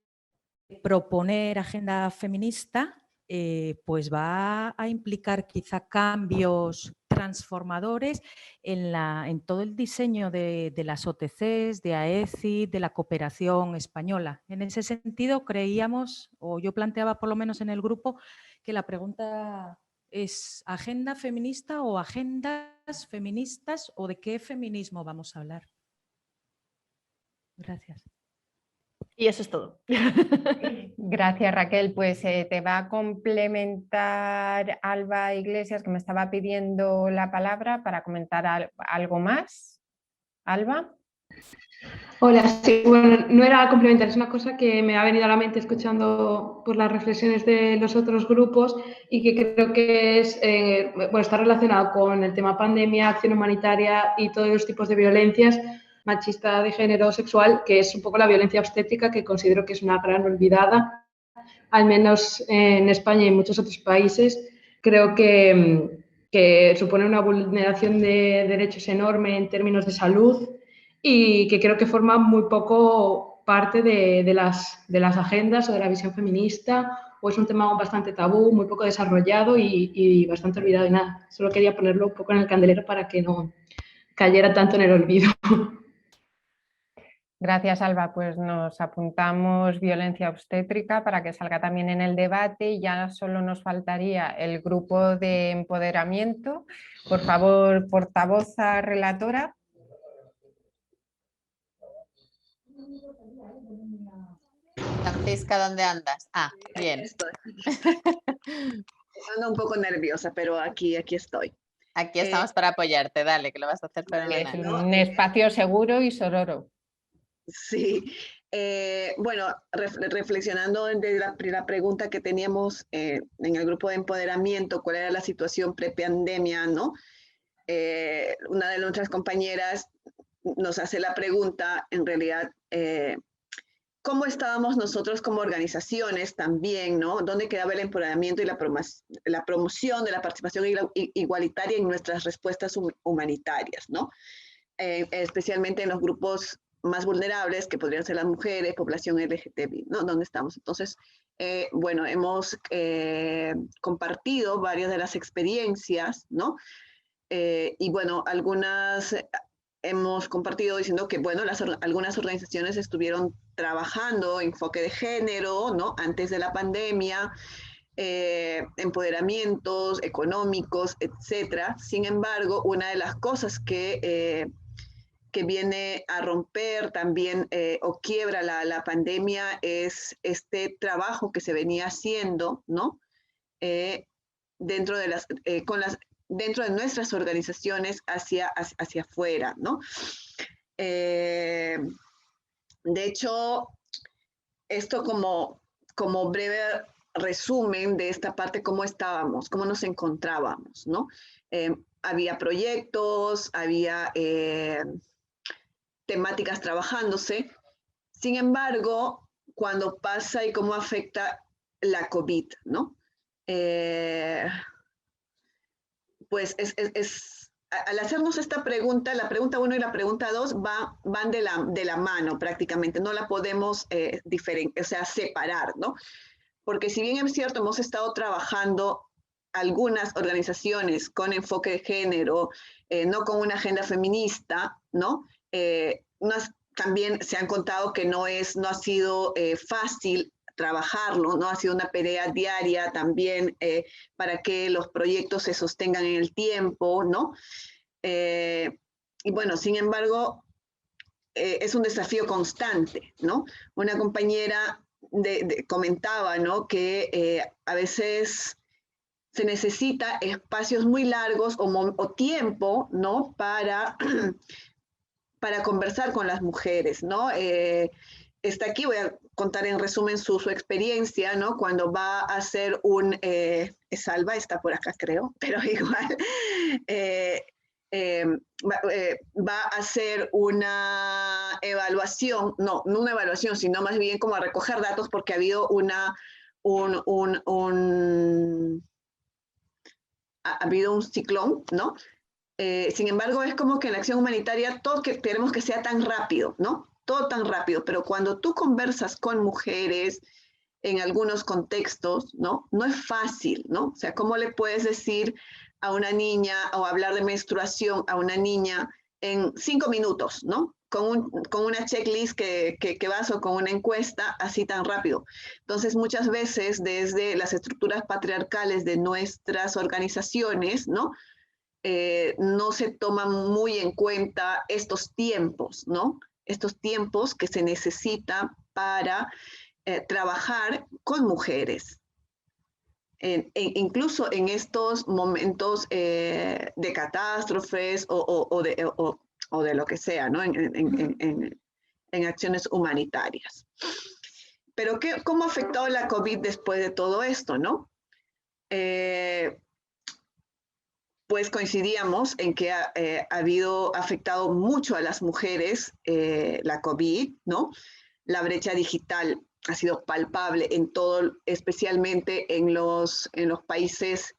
proponer agenda feminista, pues va a implicar quizá cambios transformadores en todo el diseño de las OTCs, de AECI, de la cooperación española. En ese sentido, creíamos, o yo planteaba por lo menos en el grupo, que la pregunta es ¿agenda feminista o agendas feministas o de qué feminismo vamos a hablar? Gracias. Y eso es todo. Gracias, Raquel. Pues te va a complementar Alba Iglesias, que me estaba pidiendo la palabra para comentar algo más. Alba. Hola, sí, bueno, no era complementar, es una cosa que me ha venido a la mente escuchando por las reflexiones de los otros grupos y que creo que es, bueno, está relacionado con el tema pandemia, acción humanitaria y todos los tipos de violencias, machista, de género, sexual, que es un poco la violencia obstétrica, que considero que es una gran olvidada, al menos en España y en muchos otros países. Creo que supone una vulneración de derechos enorme en términos de salud y que creo que forma muy poco parte de las agendas o de la visión feminista, o es un tema bastante tabú, muy poco desarrollado y bastante olvidado. Y nada, solo quería ponerlo un poco en el candelero para que no cayera tanto en el olvido. Gracias, Alba. Pues nos apuntamos violencia obstétrica para que salga también en el debate. Ya solo nos faltaría el grupo de empoderamiento. Por favor, portavoza relatora. Francisca, ¿dónde andas? Ah, bien. Estoy. Ando un poco nerviosa, pero aquí estoy. Aquí estamos para apoyarte, dale, que lo vas a hacer fenomenal. Es un espacio seguro y sororo. Sí, bueno, reflexionando de la pregunta que teníamos en el grupo de empoderamiento, cuál era la situación pre-pandemia, ¿no? Una de nuestras compañeras nos hace la pregunta, en realidad, ¿cómo estábamos nosotros como organizaciones también, ¿no? ¿Dónde quedaba el empoderamiento y la promoción de la participación igualitaria en nuestras respuestas humanitarias, ¿no? Especialmente en los grupos más vulnerables, que podrían ser las mujeres, población LGTBI, ¿no? ¿Dónde estamos? Entonces, bueno, hemos compartido varias de las experiencias, ¿no? Y bueno, algunas hemos compartido diciendo que, bueno, algunas organizaciones estuvieron trabajando enfoque de género, ¿no? Antes de la pandemia, empoderamientos económicos, etcétera. Sin embargo, una de las cosas que viene a romper también o quiebra la pandemia es este trabajo que se venía haciendo, ¿no? Dentro de nuestras organizaciones hacia afuera, ¿no? De hecho, esto como breve resumen de esta parte, cómo estábamos, cómo nos encontrábamos, ¿no? Había proyectos, había temáticas trabajándose. Sin embargo, cuando pasa y cómo afecta la COVID, ¿no? Pues al hacernos esta pregunta, la pregunta 1 y la pregunta 2 van de la mano prácticamente, no la podemos separar, ¿no? Porque si bien es cierto, hemos estado trabajando algunas organizaciones con enfoque de género, no con una agenda feminista, ¿no? También se han contado que no ha sido fácil trabajarlo, ¿no? Ha sido una pelea diaria también para que los proyectos se sostengan en el tiempo, ¿no? Y bueno, sin embargo, es un desafío constante, ¿no? Una compañera comentaba, ¿no? Que a veces se necesita espacios muy largos o tiempo, ¿no? Para conversar con las mujeres, ¿no? Está aquí, voy a contar en resumen su experiencia, ¿no? Cuando va a hacer Salva está por acá, creo, pero igual, va a hacer una evaluación, no una evaluación, sino más bien como a recoger datos porque ha habido ha habido un ciclón, ¿no? Sin embargo, es como que en la acción humanitaria todo queremos que sea tan rápido, ¿no? Todo tan rápido, pero cuando tú conversas con mujeres en algunos contextos, ¿no? No es fácil, ¿no? O sea, ¿cómo le puedes decir a una niña o hablar de menstruación a una niña en 5 minutos, ¿no? Con una checklist que vas o con una encuesta así tan rápido. Entonces, muchas veces desde las estructuras patriarcales de nuestras organizaciones, ¿no? No se toman muy en cuenta estos tiempos, ¿no? Estos tiempos que se necesita para trabajar con mujeres. Incluso en estos momentos de catástrofes o de lo que sea, ¿no? En acciones humanitarias. Pero ¿cómo ha afectado la COVID después de todo esto, no? Pues coincidíamos en que ha afectado mucho a las mujeres la COVID, ¿no? La brecha digital ha sido palpable en todo, especialmente en los países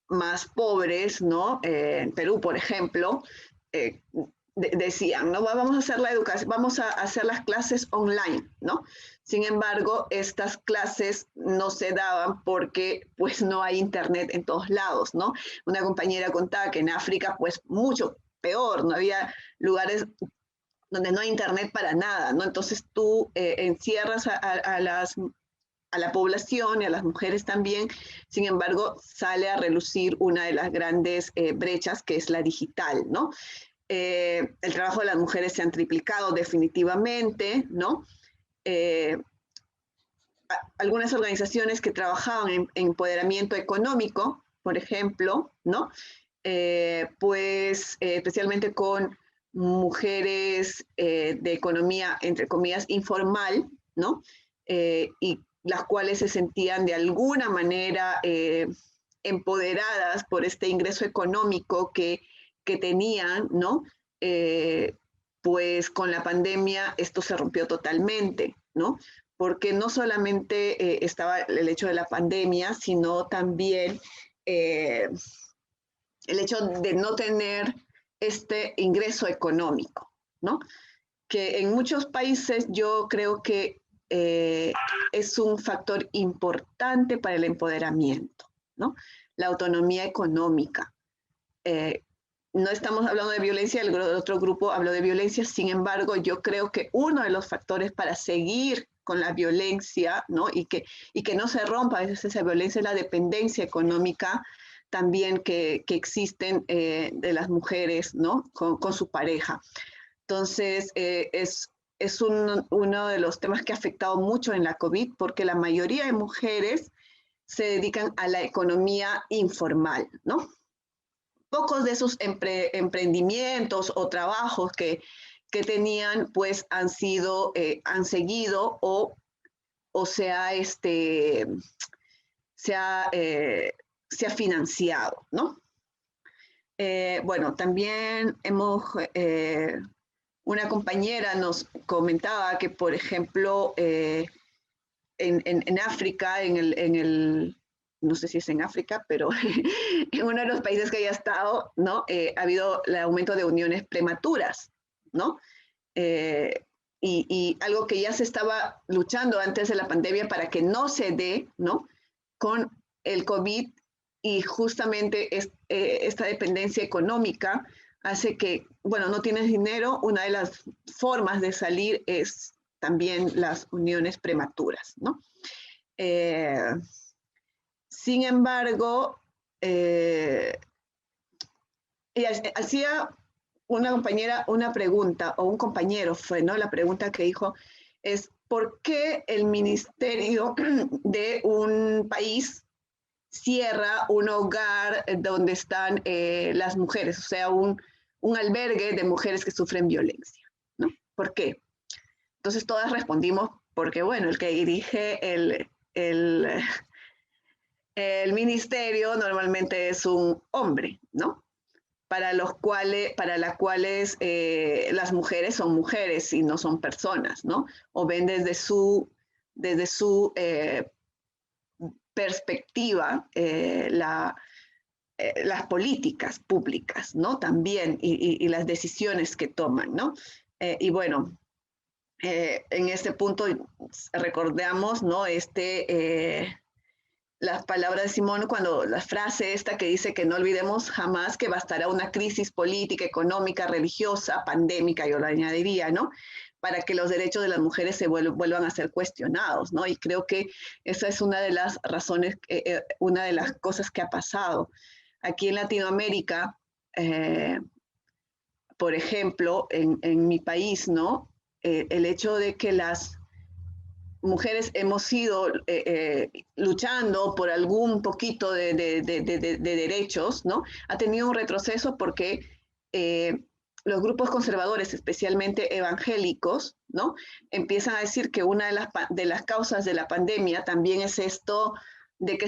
más pobres, ¿no? En Perú, por ejemplo, decían, ¿no? Vamos a hacer la educación, vamos a hacer las clases online, ¿no? Sin embargo, estas clases no se daban porque pues no hay internet en todos lados, ¿no? Una compañera contaba que en África pues mucho peor, no había lugares donde no hay internet para nada, ¿no? Entonces tú encierras a la población y a las mujeres también. Sin embargo, sale a relucir una de las grandes brechas, que es la digital, ¿no? El trabajo de las mujeres se han triplicado definitivamente, ¿no? Algunas organizaciones que trabajaban en empoderamiento económico, por ejemplo, ¿no? Especialmente con mujeres de economía, entre comillas, informal, ¿no? Y las cuales se sentían de alguna manera empoderadas por este ingreso económico que tenían, ¿no? Pues con la pandemia esto se rompió totalmente, ¿no? Porque no solamente estaba el hecho de la pandemia, sino también el hecho de no tener este ingreso económico, ¿no? Que en muchos países yo creo que es un factor importante para el empoderamiento, ¿no? La autonomía económica. No estamos hablando de violencia, el otro grupo habló de violencia, sin embargo, yo creo que uno de los factores para seguir con la violencia, ¿no? y que no se rompa a veces esa violencia es la dependencia económica también que existen de las mujeres, ¿no? con su pareja. Entonces, es uno de los temas que ha afectado mucho en la COVID, porque la mayoría de mujeres se dedican a la economía informal, ¿no? Pocos de esos emprendimientos o trabajos que tenían, pues han seguido o se ha financiado, ¿no? Bueno, también una compañera nos comentaba que, por ejemplo, en África, no sé si es en África, pero en uno de los países que haya estado, ¿no? Ha habido el aumento de uniones prematuras, ¿no? Y algo que ya se estaba luchando antes de la pandemia para que no se dé, ¿no? Con el COVID, y justamente esta dependencia económica hace que, bueno, no tienes dinero, una de las formas de salir es también las uniones prematuras, ¿no? Sin embargo, hacía una compañera una pregunta, o un compañero fue, ¿no? La pregunta que dijo es, ¿por qué el ministerio de un país cierra un hogar donde están las mujeres, o sea, un albergue de mujeres que sufren violencia, ¿no? ¿Por qué? Entonces todas respondimos, porque bueno, el que dirige el ministerio normalmente es un hombre, ¿no? Para las cuales las mujeres son mujeres y no son personas, ¿no? O ven desde su perspectiva las políticas públicas, ¿no? También, y las decisiones que toman, ¿no? Y bueno, en este punto recordamos, ¿no? Las palabras de Simón, cuando la frase esta que dice que no olvidemos jamás que bastará una crisis política, económica, religiosa, pandémica, yo lo añadiría, ¿no? Para que los derechos de las mujeres se vuelvan a ser cuestionados, ¿no? Y creo que esa es una de las razones, una de las cosas que ha pasado. Aquí en Latinoamérica, por ejemplo, en mi país, ¿no? El hecho de que las mujeres hemos ido luchando por algún poquito de derechos, ¿no? Ha tenido un retroceso porque los grupos conservadores, especialmente evangélicos, ¿no? Empiezan a decir que una de las causas de la pandemia también es esto de que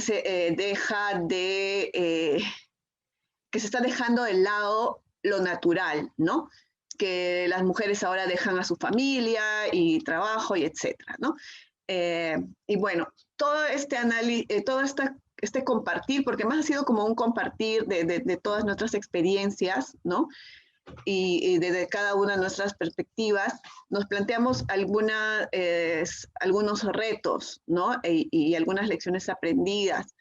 que se está dejando de lado lo natural, ¿no? Que las mujeres ahora dejan a su familia y trabajo y etcétera, ¿no? Y bueno, todo este análisis, todo este compartir, porque más ha sido como un compartir de todas nuestras experiencias, ¿no? Y desde cada una de nuestras perspectivas, nos planteamos algunos retos, ¿no? Y algunas lecciones aprendidas.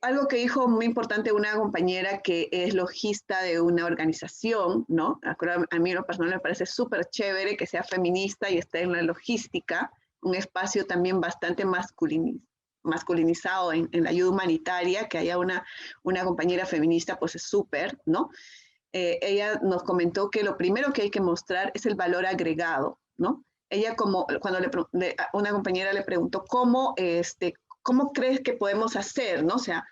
Algo que dijo muy importante una compañera que es logista de una organización, ¿no? A mí en lo personal me parece súper chévere que sea feminista y esté en la logística, un espacio también bastante masculinizado en la ayuda humanitaria, que haya una compañera feminista, pues es súper, ¿no? Ella nos comentó que lo primero que hay que mostrar es el valor agregado, ¿no? Ella cuando una compañera le preguntó ¿cómo crees que podemos hacer, ¿no? O sea,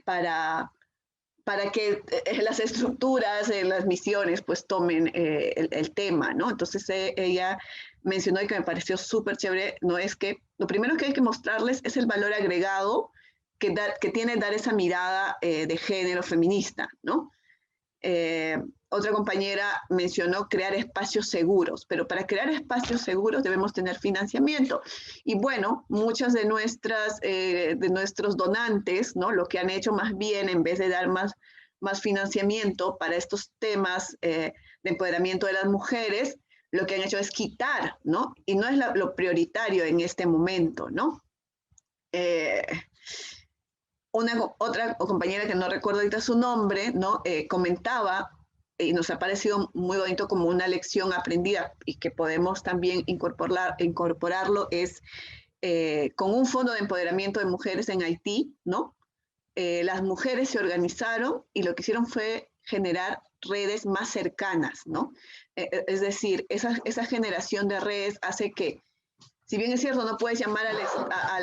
para que las estructuras, las misiones, pues tomen el tema, ¿no? Entonces ella mencionó y que me pareció súper chévere, ¿no? Es que lo primero que hay que mostrarles es el valor agregado que tiene dar esa mirada de género feminista, ¿no? Otra compañera mencionó crear espacios seguros, pero para crear espacios seguros debemos tener financiamiento. Y bueno, muchas de nuestros donantes, ¿no? Lo que han hecho más bien, en vez de dar más financiamiento para estos temas de empoderamiento de las mujeres, lo que han hecho es quitar, ¿no? Y no es lo prioritario en este momento, ¿no? Otra compañera que no recuerdo ahorita su nombre, ¿no? Comentaba, y nos ha parecido muy bonito como una lección aprendida y que podemos también incorporarlo, es con un fondo de empoderamiento de mujeres en Haití, ¿no? Las mujeres se organizaron y lo que hicieron fue generar redes más cercanas, ¿no? Es decir, esa generación de redes hace que, si bien es cierto, no puedes llamar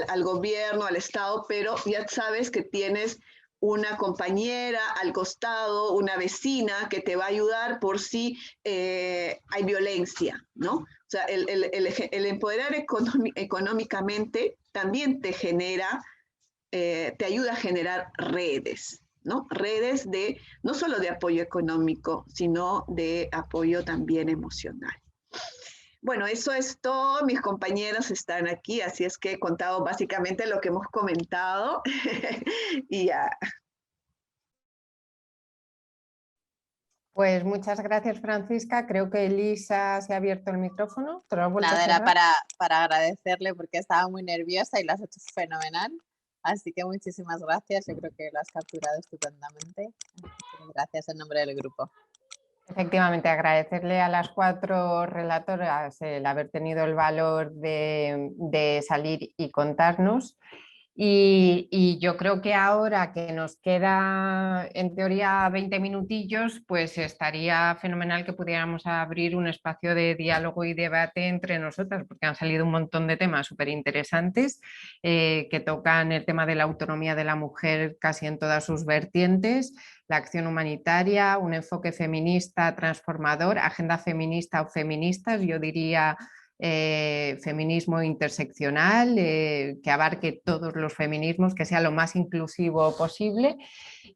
al gobierno, al Estado, pero ya sabes que tienes una compañera al costado, una vecina que te va a ayudar por si hay violencia, ¿no? O sea, el empoderar económicamente también te genera, te ayuda a generar redes, ¿no? Redes no solo de apoyo económico, sino de apoyo también emocional. Bueno, eso es todo. Mis compañeros están aquí, así es que he contado básicamente lo que hemos comentado. Y ya. Pues muchas gracias, Francisca. Creo que Elisa se ha abierto el micrófono. Nada, era para agradecerle porque estaba muy nerviosa y lo has hecho fenomenal. Así que muchísimas gracias. Yo creo que lo has capturado estupendamente. Gracias en nombre del grupo. Efectivamente, agradecerle a las 4 relatoras el haber tenido el valor de salir y contarnos. Y yo creo que ahora que nos queda en teoría 20 minutillos, pues estaría fenomenal que pudiéramos abrir un espacio de diálogo y debate entre nosotras, porque han salido un montón de temas súper interesantes que tocan el tema de la autonomía de la mujer casi en todas sus vertientes, la acción humanitaria, un enfoque feminista transformador, agenda feminista o feministas, yo diría feminismo interseccional, que abarque todos los feminismos, que sea lo más inclusivo posible.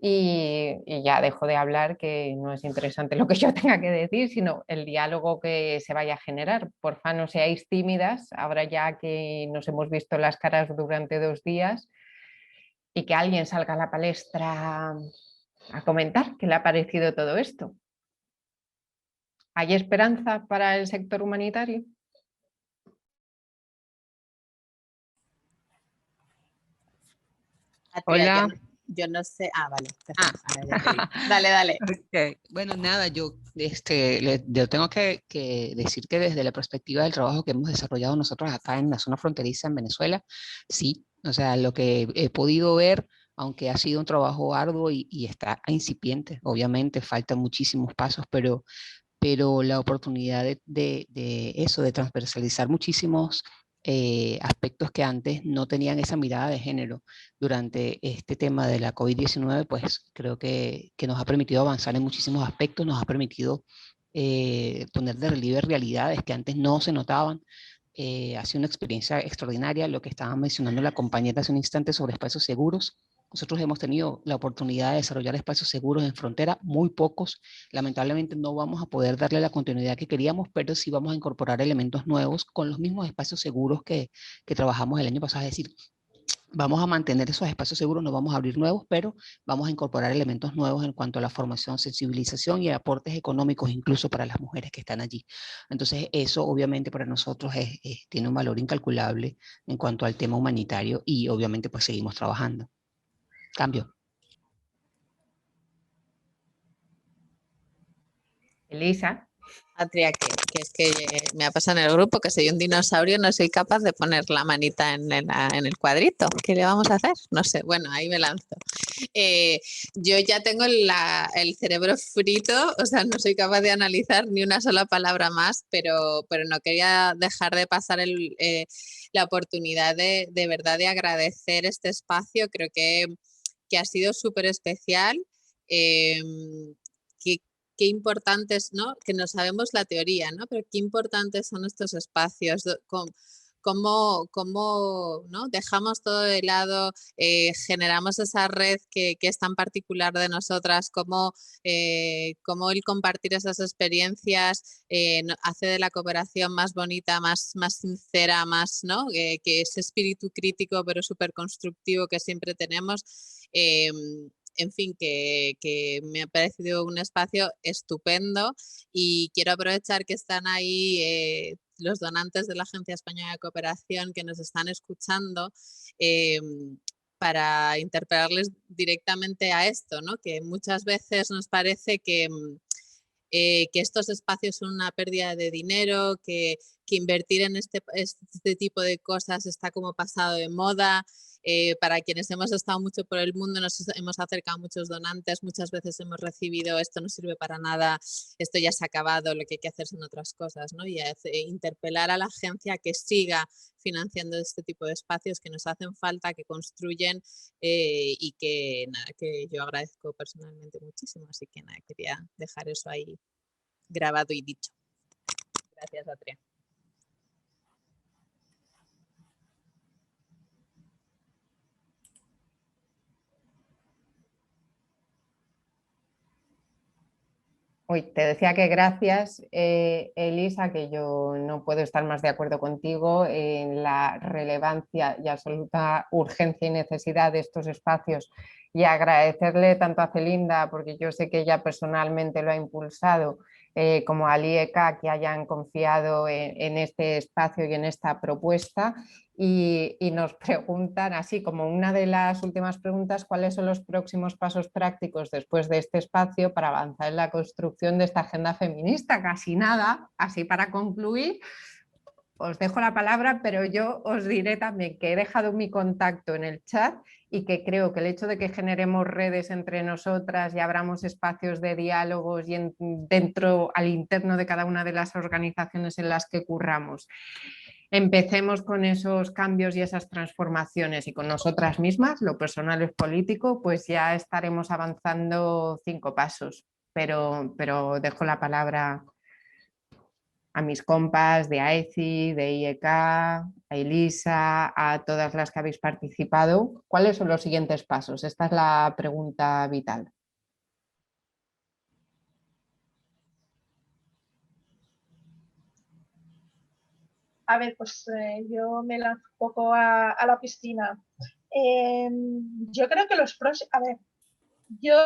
Y ya dejo de hablar, que no es interesante lo que yo tenga que decir, sino el diálogo que se vaya a generar. Porfa, no seáis tímidas, ahora ya que nos hemos visto las caras durante 2 días, y que alguien salga a la palestra a comentar qué le ha parecido todo esto. ¿Hay esperanza para el sector humanitario? Hola. Yo no sé. Vale. Dale. Okay. Bueno, nada, yo tengo que decir que desde la perspectiva del trabajo que hemos desarrollado nosotros acá en la zona fronteriza en Venezuela, sí, o sea, lo que he podido ver, aunque ha sido un trabajo arduo y está incipiente, obviamente faltan muchísimos pasos, pero la oportunidad de eso, de transversalizar muchísimos aspectos que antes no tenían esa mirada de género durante este tema de la COVID-19, pues creo que nos ha permitido avanzar en muchísimos aspectos, nos ha permitido poner de relieve realidades que antes no se notaban. Ha sido una experiencia extraordinaria, lo que estaba mencionando la compañera hace un instante sobre espacios seguros. Nosotros hemos tenido la oportunidad de desarrollar espacios seguros en frontera, muy pocos. Lamentablemente no vamos a poder darle la continuidad que queríamos, pero sí vamos a incorporar elementos nuevos con los mismos espacios seguros que trabajamos el año pasado. Es decir, vamos a mantener esos espacios seguros, no vamos a abrir nuevos, pero vamos a incorporar elementos nuevos en cuanto a la formación, sensibilización y aportes económicos incluso para las mujeres que están allí. Entonces eso obviamente para nosotros tiene un valor incalculable en cuanto al tema humanitario y obviamente pues seguimos trabajando. cambio. Elisa. Atria, que es que me ha pasado en el grupo que soy un dinosaurio, no soy capaz de poner la manita en el cuadrito. ¿Qué le vamos a hacer? No sé, bueno, ahí me lanzo. Yo ya tengo el cerebro frito, o sea, no soy capaz de analizar ni una sola palabra más, pero no quería dejar de pasar la oportunidad de verdad de agradecer este espacio. Creo que ha sido súper especial. Qué importantes, ¿no? Que no sabemos la teoría, ¿no? Pero qué importantes son estos espacios, cómo ¿no? Dejamos todo de lado, generamos esa red que es tan particular de nosotras, cómo el compartir esas experiencias hace de la cooperación más bonita, más sincera, más, ¿no? Que ese espíritu crítico pero súper constructivo que siempre tenemos. En fin, que me ha parecido un espacio estupendo y quiero aprovechar que están ahí los donantes de la Agencia Española de Cooperación que nos están escuchando para interpelarles directamente a esto, ¿no? Que muchas veces nos parece que estos espacios son una pérdida de dinero, que invertir en este tipo de cosas está como pasado de moda. Para quienes hemos estado mucho por el mundo, nos hemos acercado a muchos donantes, muchas veces hemos recibido esto no sirve para nada, esto ya se ha acabado, lo que hay que hacer son otras cosas, ¿no? Y interpelar a la agencia que siga financiando este tipo de espacios que nos hacen falta, que construyen y que yo agradezco personalmente muchísimo, así que nada, quería dejar eso ahí grabado y dicho. Gracias, Atria. Te decía que gracias, Elisa, que yo no puedo estar más de acuerdo contigo en la relevancia y absoluta urgencia y necesidad de estos espacios, y agradecerle tanto a Celinda, porque yo sé que ella personalmente lo ha impulsado, como al IEK, que hayan confiado en este espacio y en esta propuesta. Y nos preguntan, así como una de las últimas preguntas, cuáles son los próximos pasos prácticos después de este espacio para avanzar en la construcción de esta agenda feminista. Casi nada, así para concluir. Os dejo la palabra, pero yo os diré también que he dejado mi contacto en el chat y que creo que el hecho de que generemos redes entre nosotras y abramos espacios de diálogos y al interno de cada una de las organizaciones en las que curramos, empecemos con esos cambios y esas transformaciones y con nosotras mismas, lo personal es político, pues ya estaremos avanzando 5 pasos. Pero dejo la palabra a mis compas de AECI, de IEK, a Elisa, a todas las que habéis participado. ¿Cuáles son los siguientes pasos? Esta es la pregunta vital. A ver, pues yo me lanzo un poco a la piscina. Yo creo que los próximos... A ver, yo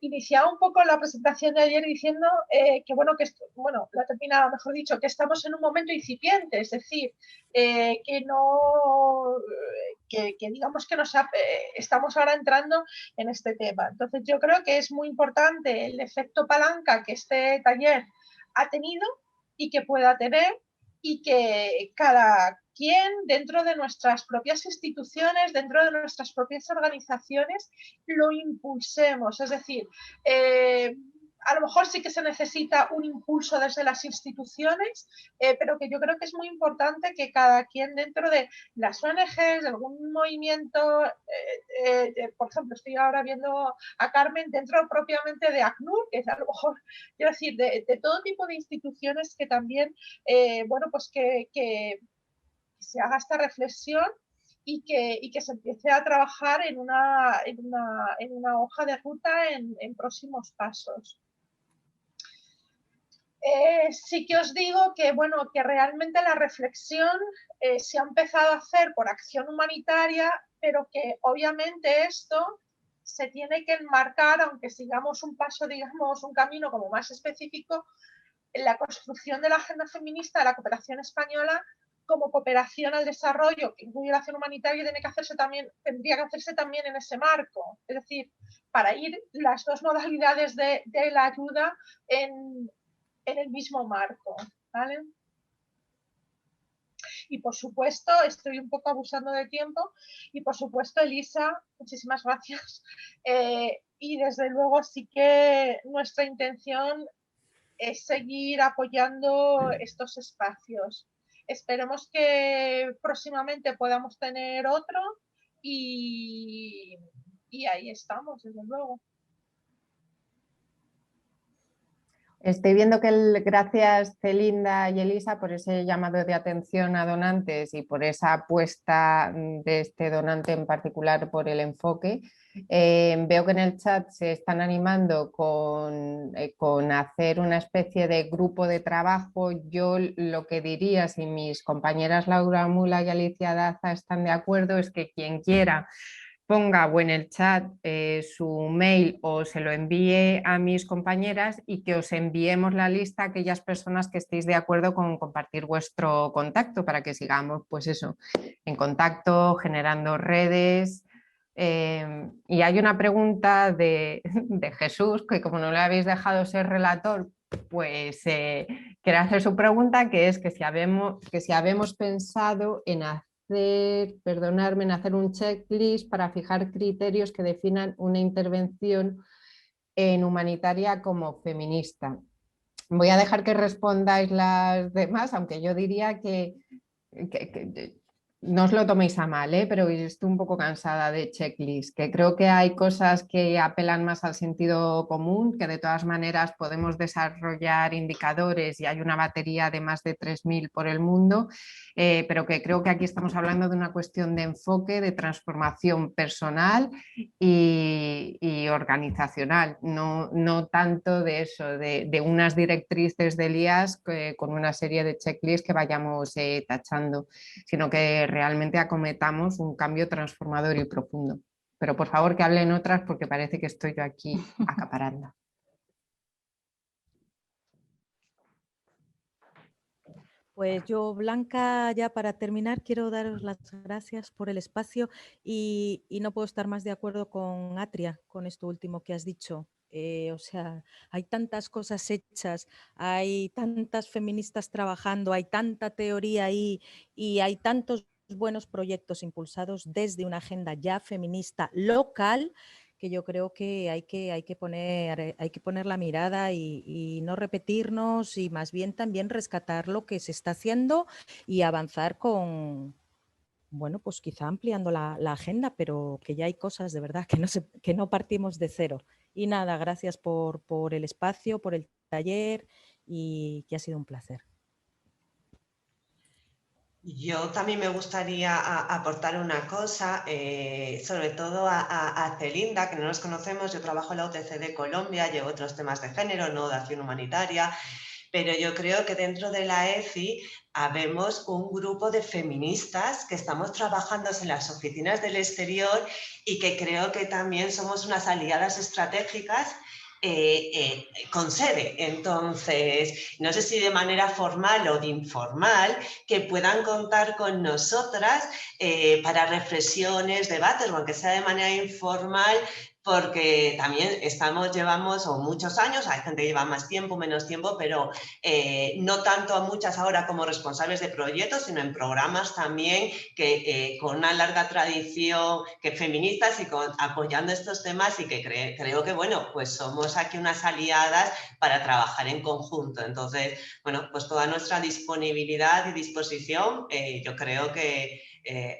iniciaba un poco la presentación de ayer diciendo que, bueno, lo he terminado, mejor dicho, que estamos en un momento incipiente, es decir, que digamos que estamos ahora entrando en este tema. Entonces, yo creo que es muy importante el efecto palanca que este taller ha tenido y que pueda tener, y que cada quien dentro de nuestras propias instituciones, dentro de nuestras propias organizaciones, lo impulsemos. Es decir, a lo mejor sí que se necesita un impulso desde las instituciones, pero que yo creo que es muy importante que cada quien dentro de las ONGs, de algún movimiento, por ejemplo, estoy ahora viendo a Carmen dentro propiamente de ACNUR, que es a lo mejor, quiero decir, de todo tipo de instituciones que también, bueno, pues que se haga esta reflexión y que se empiece a trabajar en una hoja de ruta en próximos pasos. Sí que os digo que, bueno, que realmente la reflexión se ha empezado a hacer por acción humanitaria, pero que obviamente esto se tiene que enmarcar, aunque sigamos un paso, digamos, un camino como más específico, en la construcción de la agenda feminista de la cooperación española, como cooperación al desarrollo, que incluye la acción humanitaria, tendría que hacerse también en ese marco. Es decir, para ir las dos modalidades de la ayuda en el mismo marco, ¿vale? Y por supuesto, estoy un poco abusando de tiempo, y por supuesto, Elisa, muchísimas gracias. Y desde luego sí que nuestra intención es seguir apoyando estos espacios. Esperemos que próximamente podamos tener otro y ahí estamos, desde luego. Estoy viendo que gracias Celinda y Elisa por ese llamado de atención a donantes y por esa apuesta de este donante en particular por el enfoque. Veo que en el chat se están animando con hacer una especie de grupo de trabajo. Yo lo que diría, si mis compañeras Laura Mula y Alicia Daza están de acuerdo, es que quien quiera ponga o en el chat su mail o se lo envíe a mis compañeras y que os enviemos la lista a aquellas personas que estéis de acuerdo con compartir vuestro contacto para que sigamos, pues eso, en contacto, generando redes. Y hay una pregunta de Jesús, que como no le habéis dejado ser relator, pues quiere hacer su pregunta, que es que si habemos pensado en hacer un checklist para fijar criterios que definan una intervención en humanitaria como feminista. Voy a dejar que respondáis las demás, aunque yo diría que no os lo toméis a mal, pero estoy un poco cansada de checklist, que creo que hay cosas que apelan más al sentido común, que de todas maneras podemos desarrollar indicadores y hay una batería de más de 3.000 por el mundo, pero que creo que aquí estamos hablando de una cuestión de enfoque, de transformación personal y organizacional, no tanto de eso, de unas directrices del IAS con una serie de checklists que vayamos tachando, sino que realmente acometamos un cambio transformador y profundo. Pero por favor que hablen otras porque parece que estoy yo aquí acaparando. Pues yo, Blanca, ya para terminar, quiero daros las gracias por el espacio y no puedo estar más de acuerdo con Atria, con esto último que has dicho. O sea, hay tantas cosas hechas, hay tantas feministas trabajando, hay tanta teoría ahí y hay tantos buenos proyectos impulsados desde una agenda ya feminista local que yo creo que hay que poner la mirada y no repetirnos y más bien también rescatar lo que se está haciendo y avanzar con, bueno, pues quizá ampliando la agenda, pero que ya hay cosas de verdad que no partimos de cero. Y nada, gracias por el espacio, por el taller y que ha sido un placer. Yo también me gustaría aportar una cosa, sobre todo a Celinda, que no nos conocemos. Yo trabajo en la UTC de Colombia, llevo otros temas de género, no de acción humanitaria, pero yo creo que dentro de la EFI habemos un grupo de feministas que estamos trabajando en las oficinas del exterior y que creo que también somos unas aliadas estratégicas con sede. Entonces, no sé si de manera formal o de informal, que puedan contar con nosotras para reflexiones, debates, o aunque sea de manera informal, porque también llevamos muchos años, hay gente que lleva más tiempo, menos tiempo, pero no tanto a muchas ahora como responsables de proyectos, sino en programas también que con una larga tradición que feministas y apoyando estos temas, y que creo que, bueno, pues somos aquí unas aliadas para trabajar en conjunto. Entonces, bueno, pues toda nuestra disponibilidad y disposición, yo creo que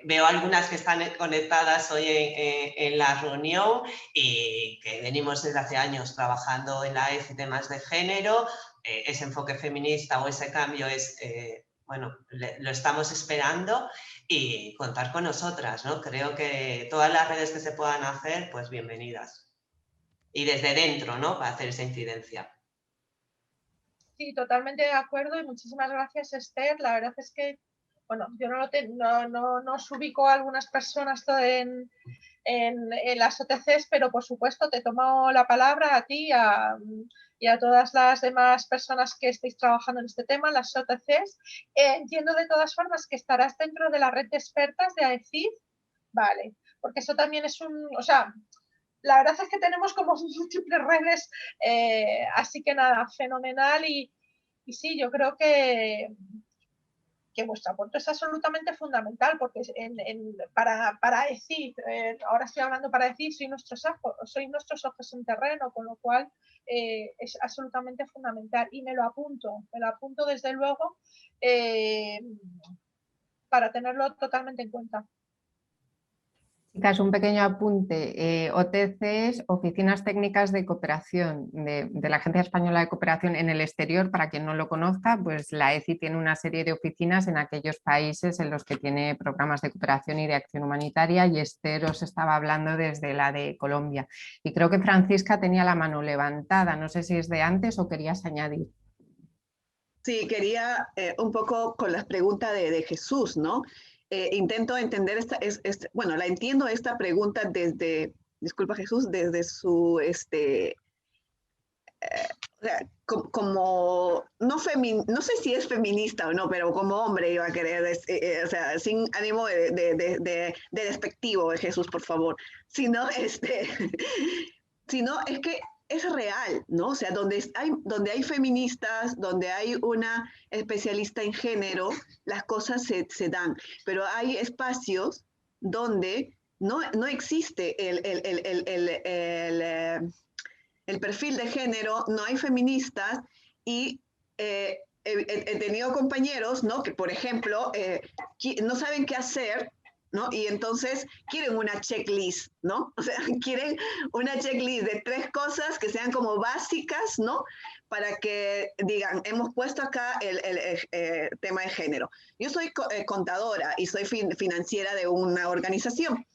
veo algunas que están conectadas hoy en la reunión y que venimos desde hace años trabajando en la EFI temas de género. Ese enfoque feminista o ese cambio es, bueno, lo estamos esperando y contar con nosotras, ¿no? Creo que todas las redes que se puedan hacer, pues bienvenidas. Y desde dentro, ¿no? Para hacer esa incidencia. Sí, totalmente de acuerdo y muchísimas gracias, Esther. La verdad es que, bueno, yo no os ubico a algunas personas en en las OTCs, pero por supuesto te tomo la palabra a ti y a todas las demás personas que estéis trabajando en este tema, las OTCs. Entiendo de todas formas que estarás dentro de la red de expertas de AECID, vale, porque eso también es o sea, la verdad es que tenemos como múltiples redes, así que nada, fenomenal y sí, yo creo que vuestro aporte es absolutamente fundamental, porque para decir, ahora estoy hablando para decir, soy nuestros ojos en terreno, con lo cual es absolutamente fundamental y me lo apunto desde luego para tenerlo totalmente en cuenta. Chicas, un pequeño apunte. OTCs, Oficinas Técnicas de Cooperación de la Agencia Española de Cooperación en el exterior. Para quien no lo conozca, pues la ECI tiene una serie de oficinas en aquellos países en los que tiene programas de cooperación y de acción humanitaria, y Esther os estaba hablando desde la de Colombia. Y creo que Francisca tenía la mano levantada, no sé si es de antes o querías añadir. Sí, quería un poco con las preguntas de Jesús, ¿no? Intento entender bueno, la entiendo esta pregunta desde, disculpa Jesús, desde su, o sea, como, no sé si es feminista o no, pero como hombre iba a querer, o sea, sin ánimo de despectivo de Jesús, por favor, sino, sino es que es real, ¿no? O sea, donde hay feministas, donde hay una especialista en género, las cosas se dan, pero hay espacios donde no existe el perfil de género, no hay feministas y he tenido compañeros, ¿no? Que, por ejemplo, no saben qué hacer, ¿no? Y entonces quieren una checklist, ¿no? O sea, quieren una checklist de 3 cosas que sean como básicas, ¿no? Para que digan, hemos puesto acá el tema de género. Yo soy contadora y soy financiera de una organización.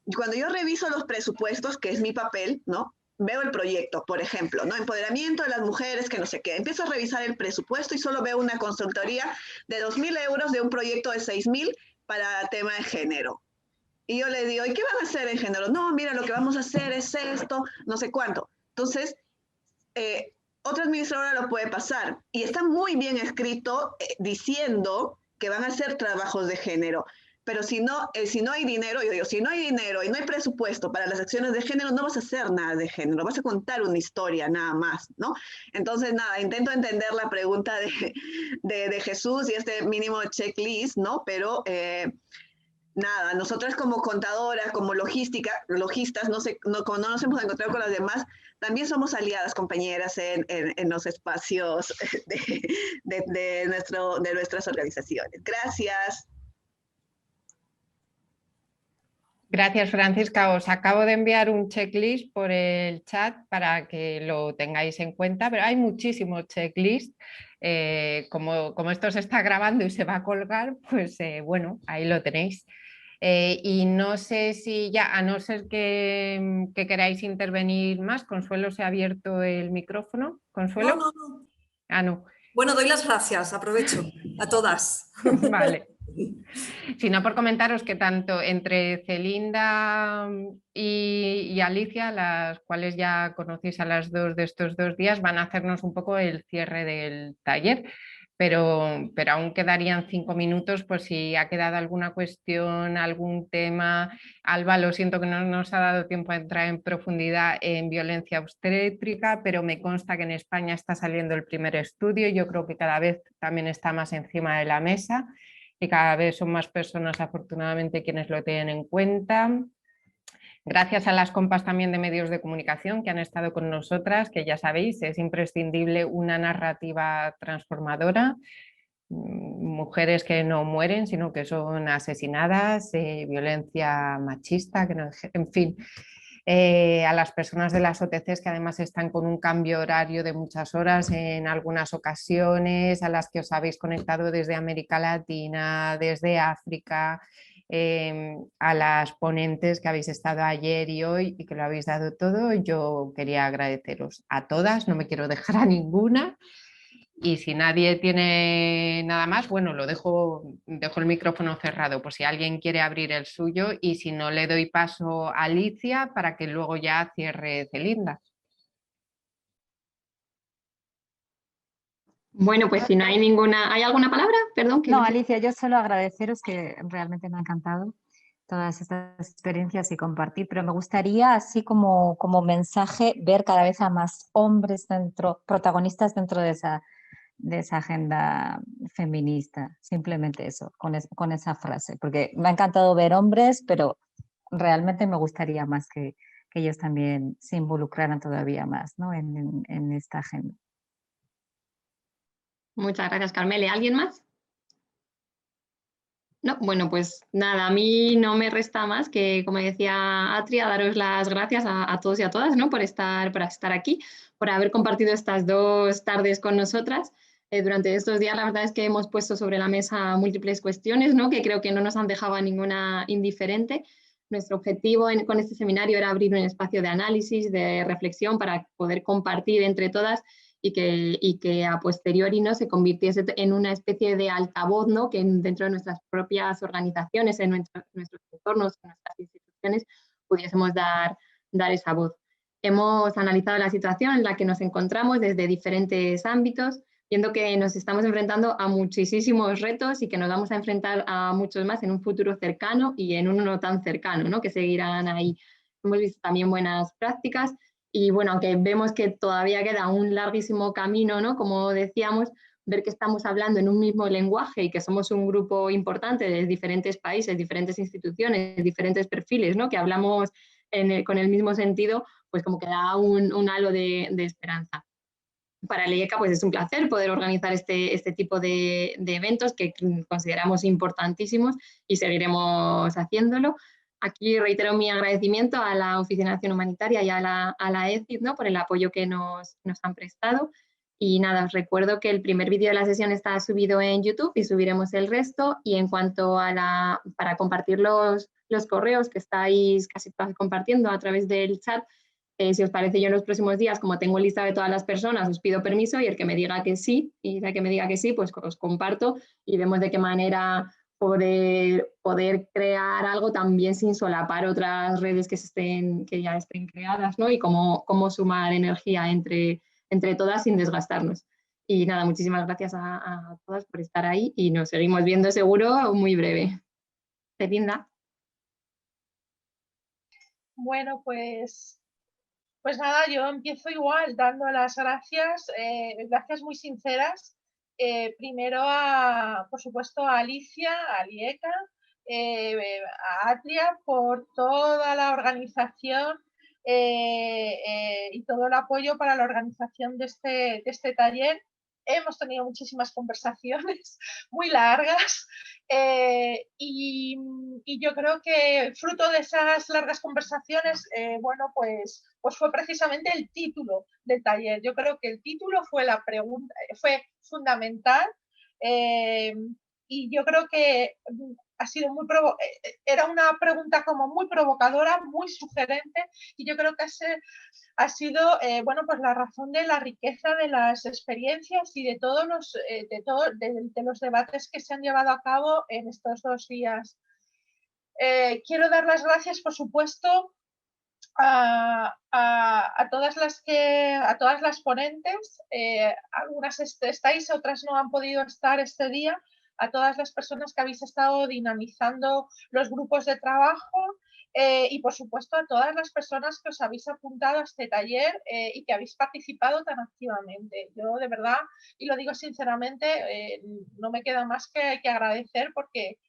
Y cuando yo reviso los presupuestos, que es mi papel, ¿no? Veo el proyecto, por ejemplo, ¿no? Empoderamiento de las mujeres, que no sé qué. Empiezo a revisar el presupuesto y solo veo una consultoría de 2.000 euros de un proyecto de 6.000 para tema de género. Y yo le digo, ¿y qué van a hacer en género? No, mira, lo que vamos a hacer es esto, no sé cuánto. Entonces, otra administradora lo puede pasar. Y está muy bien escrito diciendo que van a hacer trabajos de género. Pero si no hay dinero, yo digo, si no hay dinero y no hay presupuesto para las acciones de género, no vas a hacer nada de género, vas a contar una historia nada más, ¿no? Entonces, nada, intento entender la pregunta de Jesús y este mínimo checklist, ¿no? Pero nada, nosotras como contadoras, como logistas, como no nos hemos encontrado con las demás, también somos aliadas, compañeras, en los espacios de nuestras organizaciones. Gracias. Gracias, Francisca. Os acabo de enviar un checklist por el chat para que lo tengáis en cuenta, pero hay muchísimos checklists. Como esto se está grabando y se va a colgar, pues bueno, ahí lo tenéis. Y no sé si ya, a no ser que queráis intervenir más, Consuelo, ¿se ha abierto el micrófono? ¿Consuelo? No, no, no. Ah, no. Bueno, doy las gracias, aprovecho a todas. Vale. Sino por comentaros que tanto entre Celinda y Alicia, las cuales ya conocéis a las dos de estos 2 días, van a hacernos un poco el cierre del taller, pero aún quedarían 5 minutos por si ha quedado alguna cuestión, algún tema. Alba, lo siento que no nos ha dado tiempo a entrar en profundidad en violencia obstétrica, pero me consta que en España está saliendo el primer estudio, yo creo que cada vez también está más encima de la mesa. Y cada vez son más personas, afortunadamente, quienes lo tienen en cuenta. Gracias a las compas también de medios de comunicación que han estado con nosotras, que ya sabéis, es imprescindible una narrativa transformadora. Mujeres que no mueren, sino que son asesinadas, violencia machista, que no, en fin. A las personas de las OTCs que además están con un cambio horario de muchas horas en algunas ocasiones, a las que os habéis conectado desde América Latina, desde África, a las ponentes que habéis estado ayer y hoy y que lo habéis dado todo. Yo quería agradeceros a todas, no me quiero dejar a ninguna. Y si nadie tiene nada más, bueno, dejo el micrófono cerrado por si alguien quiere abrir el suyo, y si no, le doy paso a Alicia para que luego ya cierre Celinda. Bueno, pues si no hay ninguna... ¿Hay alguna palabra? Perdón. No, Alicia, yo solo agradeceros, que realmente me ha encantado todas estas experiencias y compartir, pero me gustaría, así como mensaje, ver cada vez a más hombres protagonistas dentro de esa agenda feminista. Simplemente eso, con esa frase, porque me ha encantado ver hombres, pero realmente me gustaría más que ellos también se involucraran todavía más, ¿no?, en esta agenda. Muchas gracias, Carmele. ¿Alguien más? No, bueno, pues nada, a mí no me resta más que, como decía Atria, daros las gracias a todos y a todas, ¿no?, por estar aquí, por haber compartido estas 2 tardes con nosotras. Durante estos días la verdad es que hemos puesto sobre la mesa múltiples cuestiones, ¿no?, que creo que no nos han dejado a ninguna indiferente. Nuestro objetivo con este seminario era abrir un espacio de análisis, de reflexión, para poder compartir entre todas y que a posteriori, ¿no?, se convirtiese en una especie de altavoz, ¿no?, que dentro de nuestras propias organizaciones, en nuestros entornos, en nuestras instituciones, pudiésemos dar esa voz. Hemos analizado la situación en la que nos encontramos desde diferentes ámbitos, viendo que nos estamos enfrentando a muchísimos retos y que nos vamos a enfrentar a muchos más en un futuro cercano y en uno no tan cercano, ¿no?, que seguirán ahí. Hemos visto también buenas prácticas. Y bueno, aunque vemos que todavía queda un larguísimo camino, ¿no?, como decíamos, ver que estamos hablando en un mismo lenguaje y que somos un grupo importante de diferentes países, diferentes instituciones, diferentes perfiles, ¿no?, que hablamos con el mismo sentido, pues como que da un halo de esperanza. Para el IECA, pues es un placer poder organizar este tipo de eventos que consideramos importantísimos y seguiremos haciéndolo. Aquí reitero mi agradecimiento a la Oficina de Acción Humanitaria y a la ECID, ¿no?, por el apoyo que nos han prestado. Y nada, os recuerdo que el primer vídeo de la sesión está subido en YouTube y subiremos el resto. Y en cuanto para compartir los correos que estáis casi todas compartiendo a través del chat, si os parece, yo en los próximos días, como tengo lista de todas las personas, os pido permiso, y el que me diga que sí, pues os comparto y vemos de qué manera poder crear algo también sin solapar otras redes que ya estén creadas, ¿no?, y cómo sumar energía entre todas sin desgastarnos. Y nada, muchísimas gracias a todas por estar ahí y nos seguimos viendo seguro muy breve. Celinda. Bueno, pues nada, yo empiezo igual, dando las gracias, gracias muy sinceras. Primero, por supuesto, a Alicia, a Lieca, a Atria por toda la organización y todo el apoyo para la organización de este taller. Hemos tenido muchísimas conversaciones muy largas y yo creo que fruto de esas largas conversaciones, bueno, pues fue precisamente el título del taller. Yo creo que el título fue fue fundamental y yo creo que ha sido era una pregunta como muy provocadora, muy sugerente, y yo creo que ha sido bueno, pues la razón de la riqueza de las experiencias y de todos los debates que se han llevado a cabo en estos 2 días. Quiero dar las gracias, por supuesto, a todas las ponentes. Algunas estáis, otras no han podido estar este día. A todas las personas que habéis estado dinamizando los grupos de trabajo y, por supuesto, a todas las personas que os habéis apuntado a este taller y que habéis participado tan activamente. Yo, de verdad, y lo digo sinceramente, no me queda más que agradecer porque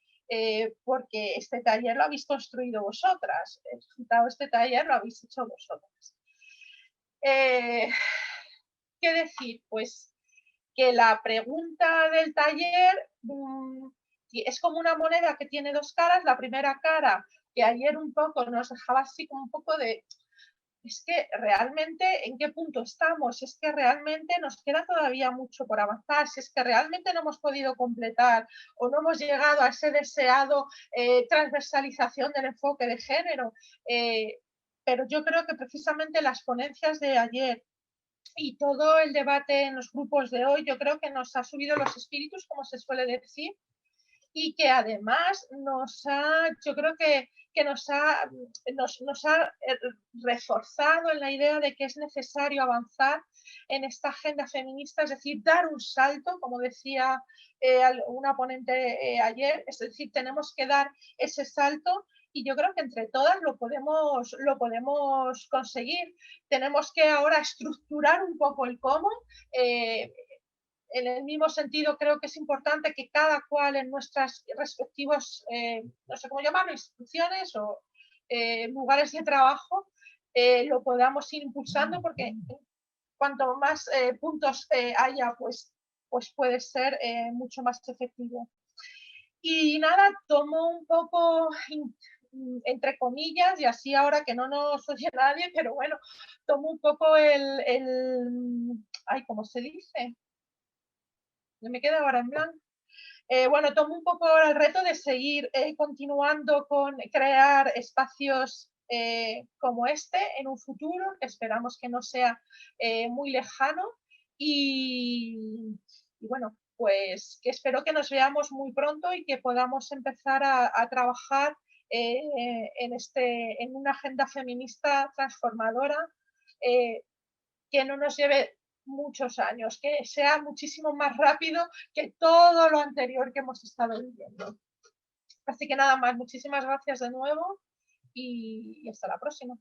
este taller lo habéis construido vosotras, el resultado de este taller lo habéis hecho vosotras. ¿Qué decir? Pues que la pregunta del taller es como una moneda que tiene 2 caras. La primera cara, que ayer un poco nos dejaba así como un poco de... Es que realmente, ¿en qué punto estamos? Es que realmente nos queda todavía mucho por avanzar. Si es que realmente no hemos podido completar o no hemos llegado a ese deseado transversalización del enfoque de género. Pero yo creo que precisamente las ponencias de ayer y todo el debate en los grupos de hoy yo creo que nos ha subido los espíritus, como se suele decir, y que además yo creo que nos ha reforzado en la idea de que es necesario avanzar en esta agenda feminista, es decir, dar un salto, como decía una ponente ayer, es decir, tenemos que dar ese salto y yo creo que entre todas lo podemos conseguir. Tenemos que ahora estructurar un poco el cómo. En el mismo sentido, creo que es importante que cada cual en nuestras respectivos, no sé cómo llamarlo, instituciones o lugares de trabajo, lo podamos ir impulsando, porque cuanto más puntos haya, pues puede ser mucho más efectivo. Y nada, tomo un poco, entre comillas, y así ahora que no nos oye nadie, pero bueno, tomo un poco ¿cómo se dice? Me queda ahora en blanco. Bueno, tomo un poco ahora el reto de seguir continuando con crear espacios como este en un futuro, que esperamos que no sea muy lejano y bueno, pues que espero que nos veamos muy pronto y que podamos empezar a trabajar en una agenda feminista transformadora que no nos lleve muchos años, que sea muchísimo más rápido que todo lo anterior que hemos estado viviendo. Así que nada más, muchísimas gracias de nuevo y hasta la próxima.